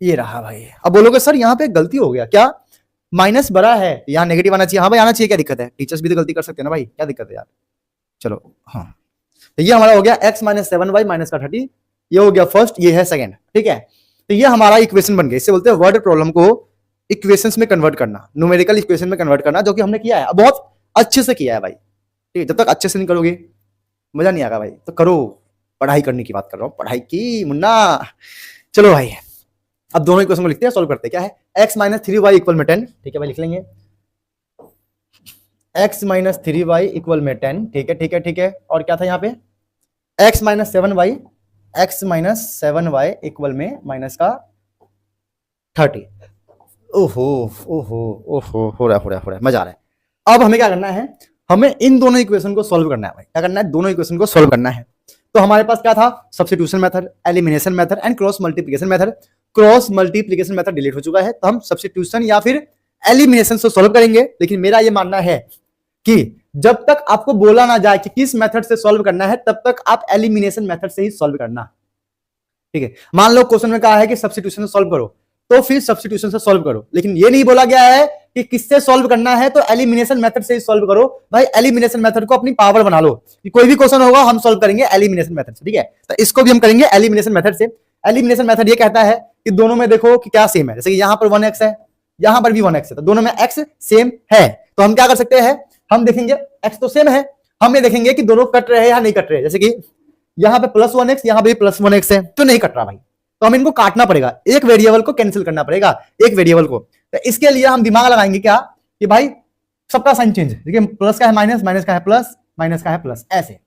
ये रहा भाई। अब बोलोगे सर यहाँ पे गलती हो गया क्या, माइनस बड़ा है, यहाँ नेगेटिव आना चाहिए। हाँ भाई आना चाहिए, क्या दिक्कत है, टीचर्स भी तो गलती कर सकते हैं ना भाई, क्या दिक्कत है यार। चलो हाँ, तो ये हमारा हो गया x - 7y माइनस का 30, ये हो गया फर्स्ट, ये है सेकंड। ठीक है, तो ये हमारा इक्वेशन बन गया। इससे बोलते हैं वर्ड प्रॉब्लम को इक्वेशंस में कन्वर्ट करना, न्यूमेरिकल इक्वेशन में कन्वर्ट करना, जो कि हमने किया है, बहुत अच्छे से किया है भाई। ठीक है, जब तक अच्छे से नहीं करोगे मजा नहीं आएगा भाई, तो करो, पढ़ाई करने की बात कर रहा हूँ, पढ़ाई की मुन्ना। चलो भाई, अब दोनों इक्वेशन को लिखते हैं, सॉल्व करते हैं। क्या है, x - 3y = 10। ठीक है भाई, लिख लेंगे x - 3y = 10। ठीक है, और क्या था यहाँ पे, x - 7y x minus 7y equal में माइनस का 30। ओहो ओहो ओहो, हो रहा है, मजा आ रहा है। अब हमें क्या करना है, हमें इन दोनों इक्वेशन को सॉल्व करना है भाई। क्या करना है, दोनों इक्वेशन को सॉल्व करना है। तो हमारे पास क्या था, substitution method, elimination method and cross multiplication method. Cross multiplication method delete हो चुका है, तो हम सब्स्टिट्यूशन या फिर एलिमिनेशन से सॉल्व करेंगे। लेकिन मेरा ये मानना है कि जब तक आपको बोला ना जाए कि किस मेथड से सॉल्व करना है, तब तक आप एलिमिनेशन मेथड से ही सॉल्व करना। ठीक है, मान लो क्वेश्चन में कहा है कि सब्स्टिट्यूशन से सॉल्व करो, तो फिर सब्स्टिट्यूशन से सॉल्व करो। लेकिन ये नहीं बोला गया है कि किससे सॉल्व करना है, तो एलिमिनेशन मेथड से ही सॉल्व करो भाई। एलिमिनेशन मेथड को अपनी पावर बना लो कि कोई भी क्वेश्चन होगा हम सॉल्व करेंगे एलिमिनेशन मेथड से। ठीक है, तो इसको भी हम करेंगे एलिमिनेशन मेथड से। एलिमिनेशन मेथड ये कहता है कि दोनों में देखो कि क्या सेम है, जैसे कि यहां पर 1x है, यहां पर भी 1x है, तो दोनों में x सेम है। तो हम क्या कर सकते हैं, हम देखेंगे x तो सेम है, हम ये देखेंगे कि दोनों कट रहे हैं या नहीं कट रहे हैं। जैसे कि यहां पे +1x, यहां पे प्लस 1x है, तो नहीं कट रहा भाई, तो हम इनको काटना पड़ेगा, एक वेरिएबल को कैंसिल करना पड़ेगा, एक वेरिएबल को। तो इसके लिए हम दिमाग लगाएंगे क्या कि भाई सबका साइन चेंज, देखिए प्लस का है माइनस, माइनस का है प्लस, माइनस का है प्लस, ऐसे।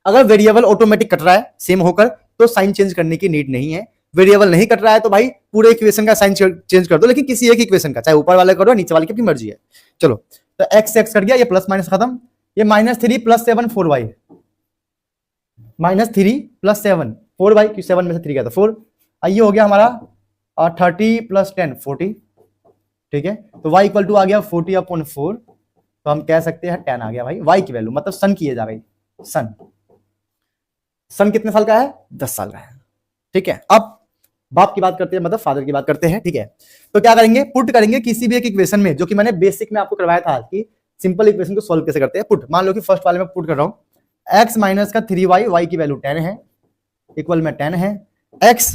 अगर वेरिएबल ऑटोमेटिक कट रहा है सेम होकर, तो साइन चेंज करने की नीड नहीं है। वेरिएबल नहीं कट रहा है तो भाई पूरे इक्वेशन का साइन चेंज कर दो, लेकिन किसी एक इक्वेशन का, चाहे ऊपर वाले करो नीचे वाले की अपनी मर्जी है। चलो, तो x x कट गया, ये प्लस माइनस खत्म, ये -3 + 7 4y, -3 + 7 4y, कि 7 में से 3 गया था 4, ये हो गया हमारा 30 + 10 40। ठीक है, तो y इक्वल टू आ गया 40/4, तो हम कह सकते हैं 10 आ गया भाई। y की वैल्यू मतलब सन की एज आ गई, सन कितने साल का है, 10 साल का है। ठीक है, अब बाप की बात करते हैं, मतलब फादर की बात करते हैं। ठीक है, तो क्या करेंगे, पुट करेंगे किसी भी एक इक्वेशन में, जो कि मैंने बेसिक में आपको करवाया था कि सिंपल इक्वेशन को सॉल्व कैसे करते हैं। पुट, मान लो कि फर्स्ट वाले में पुट कर रहा हूं, x माइनस का 3y, y की वैल्यू 10 है, इक्वल में 10 है, x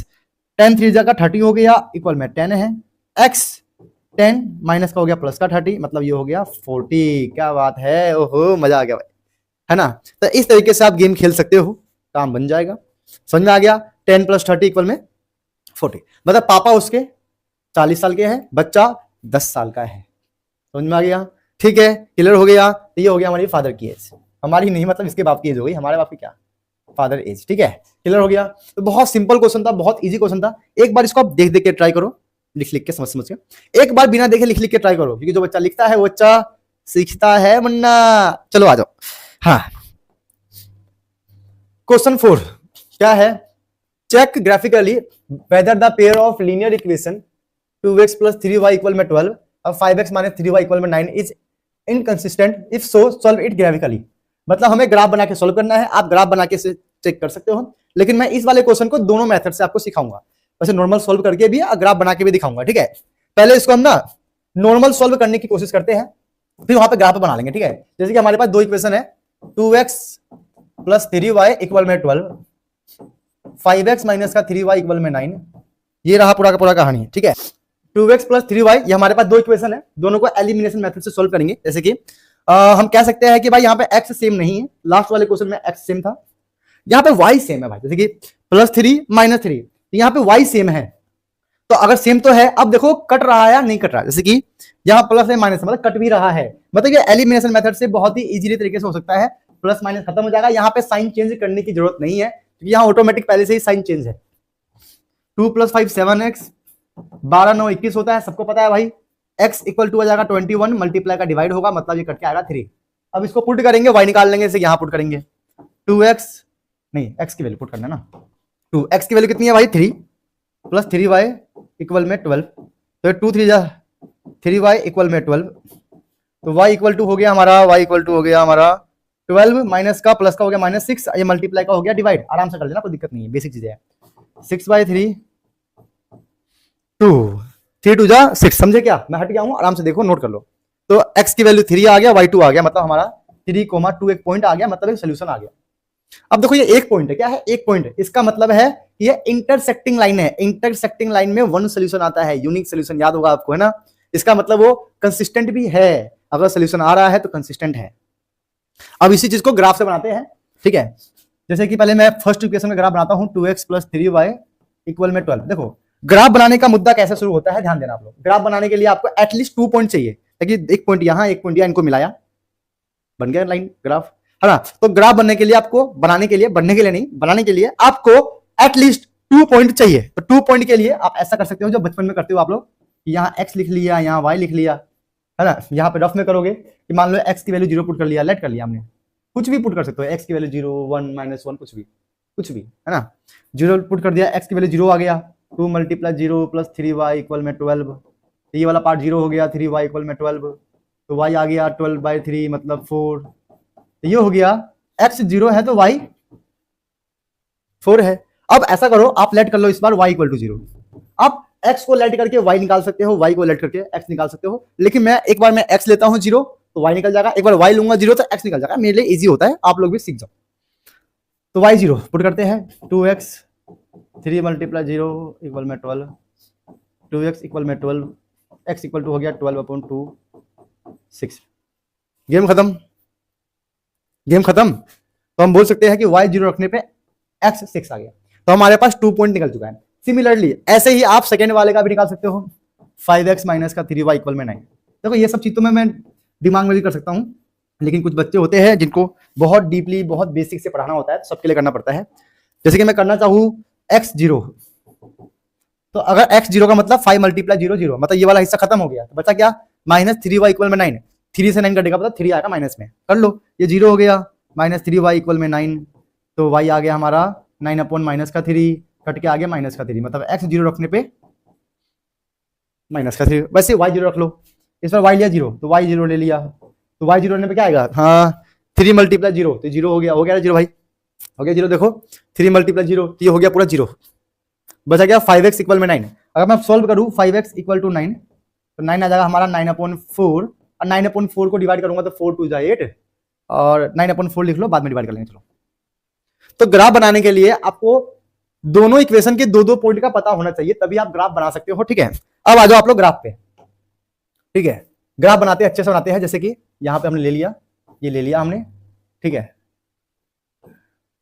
10 3 का 30 हो गया, इक्वल में 10 है, x 10 माइनस का हो गया प्लस का 30, मतलब ये हो गया 40। क्या बात है, ओहो मजा आ गया भाई, है ना। तो इस तरीके से आप गेम खेल सकते हो, काम बन जाएगा। समझ में आ गया, 10 + 30 इक्वल में 40, मतलब पापा उसके 40 साल के हैं, बच्चा 10 साल का है। समझ में आ गया, ठीक है, क्लियर हो गया। तो ये हो गया हमारी फादर की एज, हमारी नहीं मतलब इसके बाप की एज हो गई, हमारे बाप की क्या, फादर एज। ठीक है, क्लियर हो गया। तो बहुत सिंपल क्वेश्चन था, बहुत इजी क्वेश्चन था। एक बार इसको आप देख देख के ट्राई करो, लिख के समझ के, एक बार बिना देखे लिख के ट्राई करो, क्योंकि जो बच्चा लिखता है वो बच्चा सीखता है वरना। चलो आ जाओ, हाँ, क्वेश्चन 4 क्या है, check graphically whether the pair of linear equation 2x + 3y = 12 और 5x - 3y = 9 is inconsistent, if so solve it graphically। मतलब हमें ग्राफ बना के सॉल्व करना है, आप ग्राफ बना के चेक कर सकते हो, लेकिन मैं इस वाले क्वेश्चन को दोनों मेथड से आपको सिखाऊंगा, वैसे नॉर्मल सॉल्व करके भी और ग्राफ बना के भी दिखाऊंगा। ठीक है, पहले इसको हम ना नॉर्मल सॉल्व करने की कोशिश करते हैं, फिर वहां पे ग्राफ बना लेंगे। ठीक है, जैसे कि हमारे पास दो इक्वेशन है, 2x + 3y = 12, 5x - 3y = 9, ये रहा पूरा का पूरा कहानी। ठीक है, 2x + 3y, ये हमारे पास दो इक्वेशन है, दोनों को एलिमिनेशन मेथड से सॉल्व करेंगे। जैसे कि हम कह सकते हैं कि भाई यहाँ पे x सेम नहीं है, लास्ट वाले क्वेश्चन में x सेम था, यहाँ पे y सेम है भाई, जैसे कि +3 - 3, यहाँ पे y सेम है। तो अगर सेम तो है, अब देखो कट रहा है या नहीं कट रहा है, जैसे कि यहाँ प्लस है माइनस, मतलब कट भी रहा है, मतलब ये एलिमिनेशन मेथड से बहुत ही इजीली तरीके से हो सकता है, प्लस माइनस खत्म हो जाएगा, यहाँ पे साइन चेंज करने की जरूरत नहीं है, क्योंकि यहाँ ऑटोमेटिक पहले से ही साइन चेंज है। 2 + 5 7x, 12 9 21 होता है, सबको पता है भाई। x इक्वल टू हो जाएगा 21, मल्टीप्लाई का डिवाइड होगा, मतलब ये कट के आएगा 3। अब इसको पुट करेंगे, y निकाल लेंगे, इसे यहाँ पुट करेंगे, 2x नहीं, x की वैल्यू पुट करना ना, 2x की वैल्यू कितनी है भाई 3 + 3y इक्वल में 12, तो 2 3 जा 3y इक्वल में 12, तो y इक्वल टू हो गया हमारा, y इक्वल टू हो गया हमारा 12, माइनस का प्लस का हो गया -6, ये मल्टीप्लाई का हो गया डिवाइड, आराम से कर लेना, कोई दिक्कत नहीं है, बेसिक चीजें है। 6/3 2 3 2 जा 6, समझे क्या, मैं हट गया हूं, आराम से देखो, नोट कर लो। तो x की वैल्यू 3 आ गया, y 2 आ गया, मतलब हमारा 3, 2 एक पॉइंट आ गया, मतलब एक सोल्यूशन आ गया। अब देखो ये एक पॉइंट है, क्या है, एक पॉइंट है, इसका मतलब है ये इंटरसेक्टिंग लाइन है, इंटरसेक्टिंग लाइन में वन सोल्यूशन आता है, यूनिक सोल्यूशन, याद होगा आपको, है ना। इसका मतलब वो कंसिस्टेंट भी है, अगर सोल्यूशन आ रहा है तो कंसिस्टेंट है। अब इसी चीज को ग्राफ से बनाते हैं। ठीक है, जैसे कि पहले मैं फर्स्ट इक्वेशन में ग्राफ बनाता हूं, 2x + 3y इक्वल में 12। देखो ग्राफ बनाने का मुद्दा कैसे शुरू होता है, ध्यान देना आप लोग। ग्राफ बनाने के लिए आपको एटलीस्ट 2 पॉइंट चाहिए, ताकि एक पॉइंट यहां एक पॉइंट यहां, इनको मिलाया, बन गया लाइन ग्राफ, है ना। तो ग्राफ बनने के लिए आपको, बनाने के लिए, बनने के लिए नहीं, बनाने के लिए आपको एटलीस्ट 2 पॉइंट चाहिए। तो 2 पॉइंट के लिए आप ऐसा कर सकते हो जो बचपन में करते हो आप लोग, यहाँ x लिख लिया, यहाँ y लिख लिया, है ना। यहाँ पे रफ में करोगे कि मान लो x की वैल्यू 0 पुट कर लिया, लेट कर लिया हमने, कुछ भी पुट कर सकते हो, x की वैल्यू 0, 1, -1, कुछ भी, है ना। 0 पुट कर दिया, x की वैल्यू 0 आ गया, 2 × 0 + 3y = 12, ये वाला पार्ट 0 हो गया, 3y = 12, तो y आ गया 12/3 मतलब 4, तो ये हो गया x 0 है तो y 4 है। अब ऐसा करो, आप लेट कर लो इस बार y = 0, आप x को लेट करके y निकाल सकते हो, y को लेट करके x निकाल सकते हो, लेकिन मैं एक बार मैं x लेता हूं 0 तो y निकल जाएगा, एक बार y लूंगा 0 तो x निकल जाएगा, मेरे लिए इजी होता है, आप लोग भी सीख जाओ। तो y 0 पुट करते हैं, 2x 3 × 0 = 12, 2x = 12, x = हो गया 12/2, 6, गेम खत्म, गेम खत्म। तो हम बोल सकते हैं कि y 0 रखने पे x 6 आ गया, तो हमारे पास 2 पॉइंट निकल चुका है। सिमिलरली ऐसे ही आप सेकेंड वाले का भी निकाल सकते हो, 5x - 3y = 9। देखो ये सब चीज तो मैं दिमाग में भी कर सकता हूं, लेकिन कुछ बच्चे होते हैं जिनको बहुत डीपली, बहुत बेसिक से पढ़ाना होता है, तो सबके लिए करना पड़ता है। जैसे कि मैं करना चाहूँ x 0, तो अगर x 0 का मतलब 5 × 0 0, मतलब ये वाला हिस्सा खत्म हो गया, तो बचा क्या, -3y = 9, 3 से 9 कटेगा मतलब 3 आएगा माइनस में, कर लो, ये 0 हो गया, -3y = 9, तो y आ गया हमारा 9/-3 कट के आ गया -3, मतलब x 0 रखने पे -3, वैसे y 0 रख लो, इस बार y लिया 0 तो y 0 ले लिया, तो y 0 रखने पे क्या आएगा, हाँ 3 × 0 तो 0 हो गया 0 भाई, हो गया 0, देखो 3 × 0 तो ये हो गया पूरा 0, बचा गया 5x = 9। अगर मैं सॉल्व करूं 5x = 9 तो 9 आ जाएगा हमारा 9/4, और 9/4 को डिवाइड करूंगा तो 4 2 8, और 9/4 लिख लो, बाद में डिवाइड कर लेंगे। चलो, तो ग्राफ बनाने के लिए आपको दोनों इक्वेशन के 2-2 पॉइंट का पता होना चाहिए, तभी आप ग्राफ बना सकते हो, ठीक है। अब आ जाओ आप लोग ग्राफ पे, ठीक है। ग्राफ बनाते हैं, अच्छे से बनाते हैं, जैसे कि यहां पे हमने ले लिया, ये ले लिया हमने, ठीक है।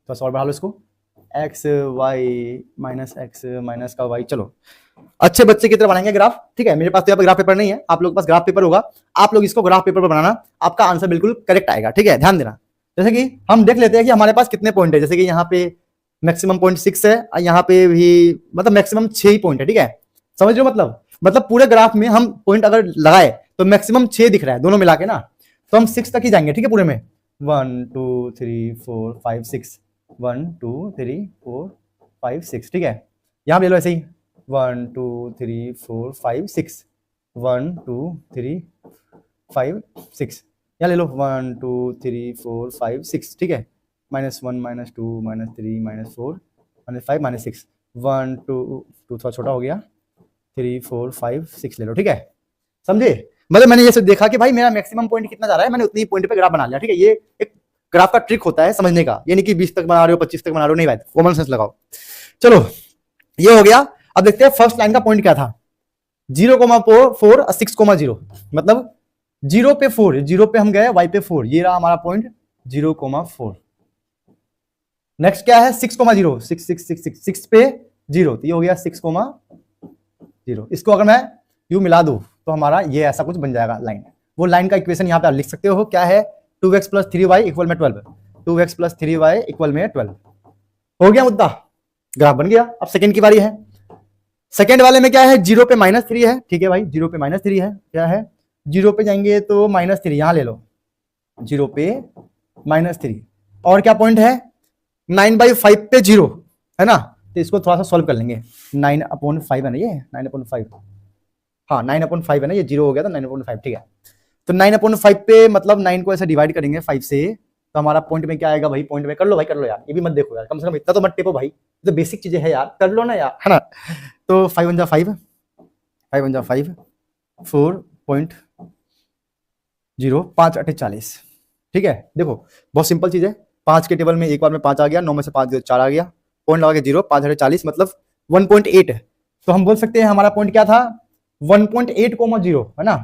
तो सॉल्व बढ़ा लो इसको, x y -x का y, चलो अच्छे बच्चे की तरह बनाएंगे ग्राफ, ठीक है। मेरे पास तो यहाँ पे ग्राफ पेपर नहीं है, आप लोग के पास ग्राफ पेपर होगा, आप लोग इसको ग्राफ पेपर पर बनाना, आपका आंसर बिल्कुल करेक्ट आएगा, ठीक है, ध्यान देना। जैसे कि हम देख लेते हैं कि हमारे पास कितने पॉइंट है, जैसे कि यहाँ पे मैक्सिमम पॉइंट 6 है, और यहाँ पे भी मतलब मैक्सिमम 6 ही पॉइंट है, ठीक है, समझ रहे हो, मतलब पूरे ग्राफ में हम पॉइंट अगर लगाए तो मैक्सिमम 6 दिख रहा है दोनों मिला के ना, तो हम 6 तक ही जाएंगे, ठीक है, पूरे में 1 2 3 4 5 6, 1 2 3 4 5 6, ठीक है। यहाँ पे ले लो ऐसे ही 1 2 3 4 5 6, 1 2 3 5 6, यहाँ ले लो 1 2 3 4 5 6, ठीक है, -1 -2 -3 -4 -5 -6, 1 2 थोड़ा छोटा हो गया, 3 4 5 6 ले लो, ठीक है, समझे। मतलब मैंने ये सब देखा कि भाई मेरा मैक्सिमम पॉइंट कितना जा रहा है, मैंने उतनी पॉइंट पे ग्राफ बना लिया, ठीक है। ये एक ग्राफ का ट्रिक होता है समझने का, ये नहीं कि 20 तक बना रहे हो 25 तक बना रहे हो, नहीं भाई, कॉमन सेंस लगाओ। चलो ये हो गया। अब देखते हैं फर्स्ट लाइन का पॉइंट क्या था, 0,4 और 6,0, मतलब 0 पे 4, 0 पे हम गए, y पे 4, ये रहा हमारा पॉइंट 0,4। नेक्स्ट क्या है 6,0, 6 6 6 6 6 पे 0, तो ये हो गया 6,0। इसको अगर मैं यू मिला दूं तो हमारा ये ऐसा कुछ बन जाएगा लाइन। वो लाइन का इक्वेशन यहाँ पे आप लिख सकते हो, क्या है 2x + 3y = 12, 2x + 3y = 12। हो गया मुद्दा, ग्राफ बन गया। अब सेकंड की बारी है। सेकंड वाले में क्या है, 0 पे -3 है, ठीक है भाई, 0 पे -3 है, क्या है 0 पे जाएंगे तो -3, यहां ले लो 0 पे -3, और क्या पॉइंट है 9/5 पे 0 है ना, तो इसको थोड़ा सा सॉल्व कर लेंगे। 9/5 है ना, ये 9/5, हाँ 9/5 है ना, ये 0 हो गया तो 9/5, ठीक है। तो 9/5 पे मतलब 9 को ऐसे डिवाइड करेंगे 5 से, तो हमारा पॉइंट में क्या आएगा भाई, पॉइंट में कर लो भाई, कर लो यार, ये भी मत देखो यार, कम से कम इतना तो मत टेपो भाई, तो बेसिक चीजें है यार, कर लो ना यार, है ना। तो 5 × 5, 5 × 5 4.0, 5 8 40, ठीक है। देखो बहुत सिंपल चीज है, 5 के टेबल में एक बार में 5 आ गया, 9 में से 5 गया 4 आ गया, पॉइंट लगा के 0, 5 8 40 मतलब 1.8। तो हम बोल सकते हैं हमारा पॉइंट क्या था 1.8,0 है ना,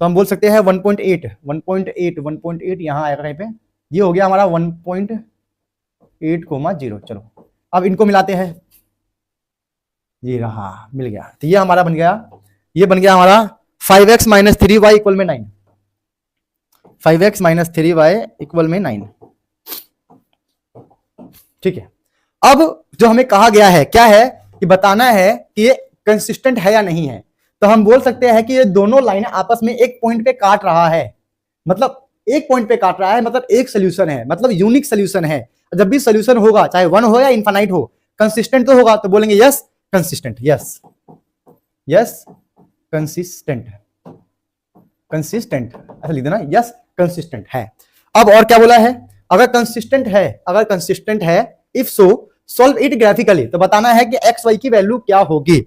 तो हम बोल सकते हैं 1.8 यहाँ आएगा कहीं पे, ये हो गया हमारा 1.8,0। चलो अब इनको मिलाते हैं, ये रहा, मिल गया, तो ये हमारा बन गया, ये बन गया हमारा 5x - 3y = 9, 5x - 3y = 9, ठीक है। अब जो हमें कहा गया है क्या है कि बताना है कि ये कंसिस्टेंट है या नहीं है। तो हम बोल सकते हैं कि ये दोनों लाइनें आपस में एक पॉइंट पे काट रहा है, मतलब एक पॉइंट पे काट रहा है, मतलब एक सोल्यूशन है, मतलब यूनिक सोल्यूशन है। जब भी सोल्यूशन होगा चाहे 1 हो या इनफाइनाइट हो, कंसिस्टेंट तो होगा, तो बोलेंगे yes consistent, yes yes consistent, consistent ऐसा लिख देना, यस कंसिस्टेंट है। अब और क्या बोला है, अगर कंसिस्टेंट है, अगर कंसिस्टेंट है, if so solve it graphically, तो बताना है कि एक्स वाई की वैल्यू क्या होगी।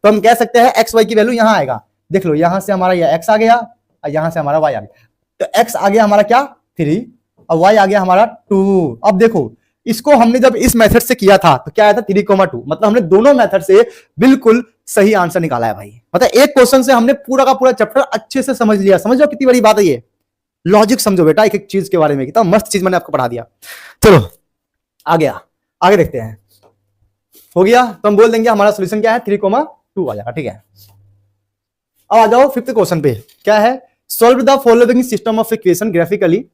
तो हम कह सकते हैं एक्स वाई की वैल्यू यहां आएगा, देख लो यहां से हमारा यह एक्स आ गया और यहां से हमारा वाई आ गया। तो एक्स आ गया हमारा क्या 3 और वाई आ गया हमारा 2। अब देखो इसको हमने जब इस मेथड से किया था तो क्या आया था 3,2, मतलब हमने दोनों मेथड से बिल्कुल सही आंसर निकाला है भाई। मतलब एक क्वेश्चन से हमने पूरा का पूरा चैप्टर अच्छे से समझ लिया। समझ लो कितनी बड़ी बात है ये, लॉजिक समझो बेटा एक एक चीज के बारे में, कितना मस्त चीज मैंने आपको पढ़ा दिया। चलो आ गया, आगे देखते हैं। हो गया तो हम बोल देंगे हमारा सोल्यूशन क्या है 3,2 आ जाएगा, ठीक है। अब आ जाओ 5th क्वेश्चन पे, क्या है, solve the following system of equation graphically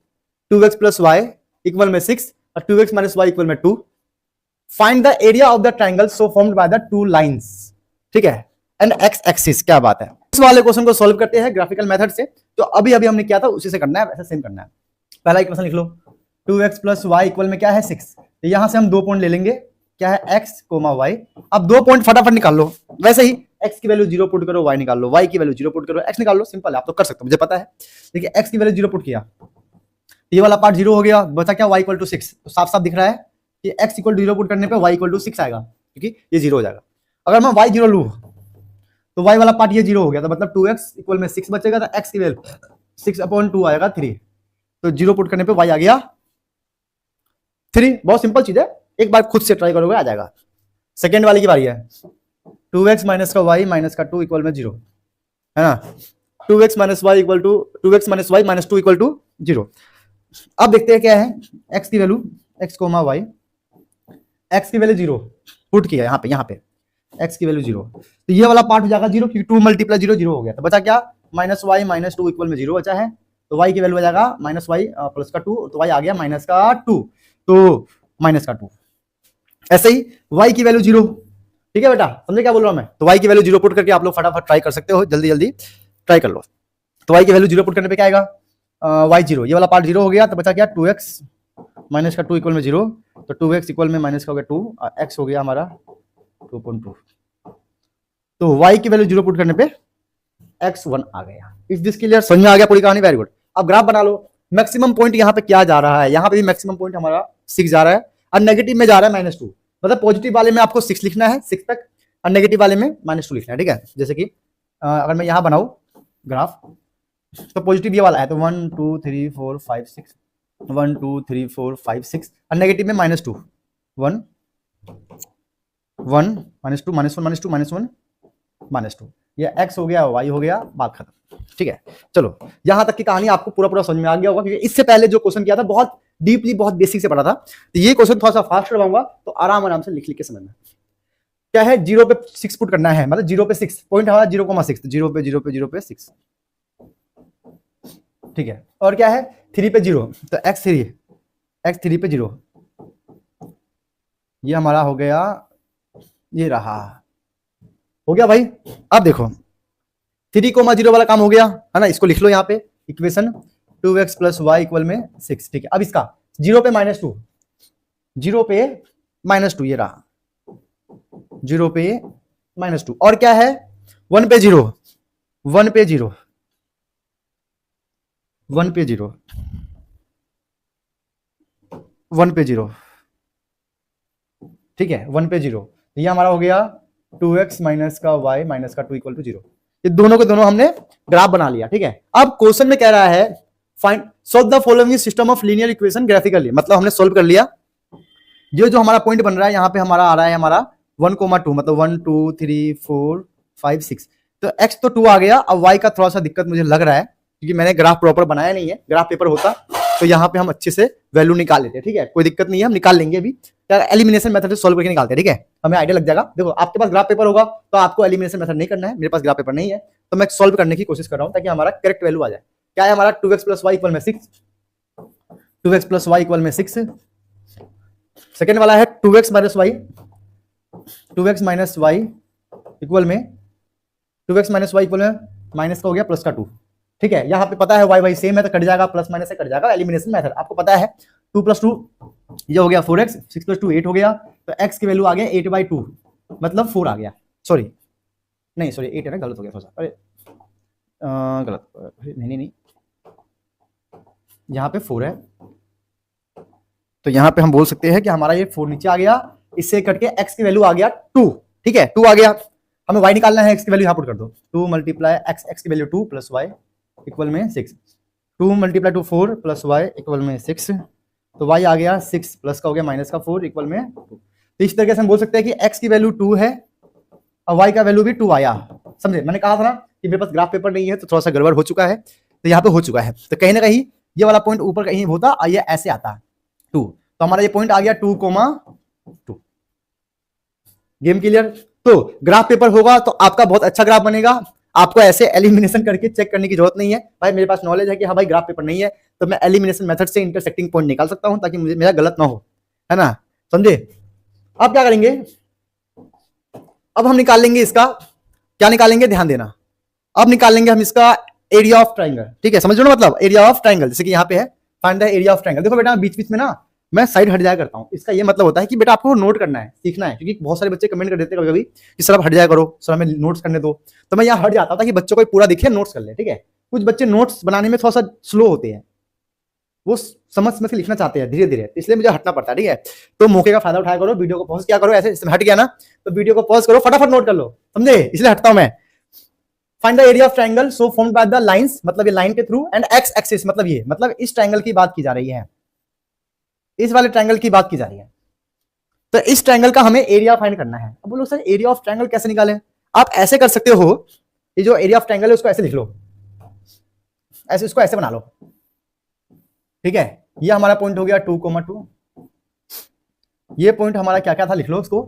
2x plus y equal में 6 और 2x माइनस वाई इक्वल में 2। Find the area of the triangle so formed by the two lines, ठीक है, एंड एक्स एक्सिस। क्या बात है, इस वाले क्वेश्चन को सॉल्व करते हैं ग्राफिकल मेथड से, तो अभी अभी हमने किया था उसी से करना है, वैसे सेम करना है। पहला इक्वेशन लिख लो, 2x प्लस वाई इक्वल में क्या है 6, तो यहां से हम 2 पॉइंट ले लेंगे, क्या है x, y। अब 2 पॉइंट फटाफट निकाल लो, वैसे ही x की वैल्यू 0 पुट करो, y निकाल लो, y की वैल्यू 0 पुट करो, x निकाल लो, सिंपल है, आप तो कर सकते हो, मुझे पता है। देखिए x की वैल्यू 0 पुट किया, ये वाला पार्ट 0 हो गया, बचा क्या y इक्वल टू 6, तो साफ साफ दिख रहा है कि x इक्वल टू 0 पुट करने पे y इक्वल टू 6 आएगा, क्योंकि ये 0 हो जाएगा। अगर मैं y 0 लूं तो y वाला पार्ट ये 0 हो गया, तो मतलब 2x इक्वल में 6 बचेगा, तो x की वैल्यू 6/2 आएगा 3, तो 0 पुट करने पे y आ गया 3। बहुत सिंपल चीज है, एक बार खुद से ट्राई करोगे आ जाएगा। सेकेंड वाली की बारी है, 2x माइनस का y माइनस का 2 इक्वल में 0 है ना, 2x minus y equal to 2x minus y minus 2 equal to 0। अब देखते हैं क्या है, x की value x comma y, x की वैल्यू 0 पुट किया यहाँ पे x की वैल्यू 0, तो ये वाला पार्ट हो जाएगा 0, क्योंकि 2 मल्टीप्लाई 0 0 हो गया, तो बचा क्या माइनस वाई माइनस 2 इक्वल में 0 बचा है, तो y की वैल्यू आ जाएगा माइनस वाई प्लस का 2, तो y आ गया माइनस का 2, तो माइनस का 2। ऐसे ही y की वैल्यू 0, ठीक है बेटा, समझे क्या बोल रहा हूं मैं, तो y की वैल्यू 0 पुट करके आप लोग फटाफट ट्राई कर सकते हो, जल्दी जल्दी ट्राई कर लो। तो y की वैल्यू 0 पुट करने पे क्या आएगा, y 0, ये वाला पार्ट 0 हो गया, तो बचा क्या 2x माइनस का 2 इक्वल में 0, तो 2x इक्वल में माइनस का हो गया 2 और x हो गया हमारा 2.2, तो y की वैल्यू 0 पुट करने पे x 1 आ गया। इफ दिस क्लियर, समझ में आ गया पूरी कहानी, वेरी गुड। अब ग्राफ बना लो, मैक्सिमम पॉइंट यहाँ पे क्या जा रहा है, यहाँ पे भी मैक्सिमम पॉइंट हमारा 6 जा रहा है और नेगेटिव में जा रहा है -2, मतलब पॉजिटिव वाले में आपको 6 लिखना है 6 तक और नेगेटिव वाले में -2 लिखना है, ठीक है। जैसे कि अगर मैं यहाँ बनाऊं ग्राफ, तो पॉजिटिव ये वाला है, तो 1 2 3 4 5 6 1 2 3 4 5 6 और नेगेटिव में -2 1 1 -2 -1 -2 ये x हो गया y हो गया, बात खत्म, ठीक है। चलो यहां तक की कहानी आपको पूरा पूरा समझ में आ गया होगा, क्योंकि इससे पहले जो क्वेश्चन किया था बहुत डीपली बहुत बेसिक से पढ़ा था, तो ये क्वेश्चन थोड़ा सा फास्ट करवाऊंगा, तो आराम आराम से लिख लिख के समझना। क्या है 0 पे 6 पुट करना है, मतलब 0 पे 6 पॉइंट हमारा 0,6, 0 पे 0 पे 0 पे 6, ठीक है। और क्या है 3 पे 0, तो x3 पे 0, ये हमारा हो गया, ये रहा, हो गया भाई। अब देखो 3,0 वाला काम हो गया है ना, इसको लिख लो यहाँ पे equation 2x plus y equal में 6, ठीक है। अब इसका 0 पे -2, 0 पे -2 ये रहा, 0 पे -2, और क्या है 1 पे 0, 1 पे 0, 1 पे 0, 1 पे 0, ठीक है, 1 पे 0, ये हमारा हो गया 2x माइनस का y माइनस का 2 इक्वल टू 0। ये दोनों के दोनों हमने ग्राफ बना लिया, ठीक है। अब क्वेश्चन में कह रहा है find solve the following system of linear equation graphically, मतलब हमने सॉल्व कर लिया। ये जो हमारा पॉइंट बन रहा है यहाँ पे हमारा आ रहा है हमारा 1,2, मतलब 1 2 3 4 5 6, तो x तो 2 आ गया। अब y का थोड़ा सा दिक्कत मुझे लग रहा है, क्योंकि मैंने ग्राफ प्रॉपर बनाया नहीं है, ग्राफ पेपर होता तो यहाँ पे हम अच्छे से वैल्यू निकाल लेते हैं, ठीक है, कोई दिक्कत नहीं है, हम निकाल लेंगे अभी, एलिमिनेशन मेथड से सॉल्व करके निकालते हैं, ठीक है, हमें आइडिया लग जाएगा। देखो आपके पास ग्राफ पेपर होगा तो आपको एलिमिनेशन मेथड नहीं करना है, मेरे पास ग्राफ पेपर नहीं है, तो मैं सॉल्व करने की कोशिश कर रहा हूँ ताकि हमारा करेक्ट वैल्यू आ जाए। क्या है हमारा 2x प्लस वाई इक्वल में 6, 2x प्लस वाई इक्वल में 6, सेकेंड वाला है 2x minus y, 2x minus y equal में 2x माइनस वाई इक्वल में माइनस का हो गया प्लस का 2। ठीक है, यहाँ पे पता है वाई वाई सेम है तो कट जाएगा, प्लस माइनस से कट जाएगा, एलिमिनेशन मेथड आपको पता है। 2 + 2 ये हो गया 4x, 6 + 2 8 हो गया, तो x की वैल्यू आ गया 8/2 मतलब 4 आ गया। सॉरी नहीं, सॉरी 8 है ना, गलत हो गया थोड़ा सा, अरे गलत, नहीं यहाँ पे 4 है, तो यहाँ पे हम बोल सकते हैं कि हमारा ये 4 नीचे आ गया, इससे कट के x की वैल्यू आ गया 2। ठीक है, 2 आ गया, हमें y निकालना है, x की वैल्यू यहाँ पुट कर दो, 2 × x की वैल्यू 2 + y इक्वल में 6, 2 × 2 4 + y इक्वल में 6, तो y आ गया 6 प्लस का हो गया माइनस का 4 इक्वल में 2। तो इस तरीके से हम बोल सकते हैं कि x की वैल्यू 2 है और y का वैल्यू भी 2 आया। समझे, मैंने कहा था ना कि मेरे पास ग्राफ पेपर नहीं है तो थोड़ा सा गड़बड़ हो चुका है, तो यहाँ पे हो चुका है, तो कहीं ना कहीं ये वाला पॉइंट ऊपर कहीं होता और ये ऐसे आता 2, तो हमारा ये पॉइंट आ गया 2,2। Game clear. तो ग्राफ पेपर होगा तो आपका बहुत अच्छा ग्राफ बनेगा, आपको ऐसे एलिमिनेशन करके चेक करने की जरूरत नहीं है। भाई मेरे पास नॉलेज है कि हाँ भाई ग्राफ पेपर नहीं है तो मैं एलिमिनेशन मेथड से इंटरसेक्टिंग पॉइंट निकाल सकता हूं ताकि मुझे मेरा गलत ना हो, है ना, समझे। अब क्या करेंगे, अब हम निकाल लेंगे इसका, क्या निकालेंगे ध्यान देना, अब निकाल लेंगे हम इसका एरिया ऑफ ट्राइंगल। ठीक है, समझ लो ना, मतलब एरिया ऑफ ट्राइंगल, जैसे कि यहाँ पे है find the area of triangle. देखो बेटा बीच बीच में ना मैं साइड हट जाया करता हूँ, इसका ये मतलब होता है कि बेटा आपको नोट करना है, सीखना है, क्योंकि बहुत सारे बच्चे कमेंट कर देते हैं कभी कभी कि सर आप हट जाया करो, सर हमें नोट्स करने दो, तो मैं यहाँ हट जाता हूँ ताकि बच्चों को पूरा दिखे, नोट्स कर ले। ठीक है, कुछ बच्चे नोट्स बनाने में थोड़ा सा स्लो होते हैं, वो समझ के लिखना चाहते हैं धीरे धीरे, इसलिए मुझे हटना पड़ता है। ठीक है, तो मौके का फायदा उठाया करो, वीडियो को पॉज क्या करो, ऐसे हट गया ना तो वीडियो को पॉज करो, फटाफट नोट कर लो, समझे, इसलिए हटता हूं मैं। Find the area of triangle so formed by the lines, मतलब ये लाइन के थ्रू, एंड एक्स एक्सिस मतलब ये, मतलब इस ट्रायंगल की बात की जा रही है, इस वाले ट्रायंगल की बात की जा रही है, तो इस ट्रायंगल का हमें एरिया फाइंड करना है। अब बोलो सर एरिया ऑफ ट्रायंगल कैसे निकालें, आप ऐसे कर सकते हो, ये जो एरिया ऑफ ट्रायंगल है उसको ऐसे लिख लो, ऐसे इसको ऐसे बना लो। ठीक है, ये हमारा पॉइंट हो गया 2,2, ये पॉइंट हमारा क्या क्या था लिख लो उसको,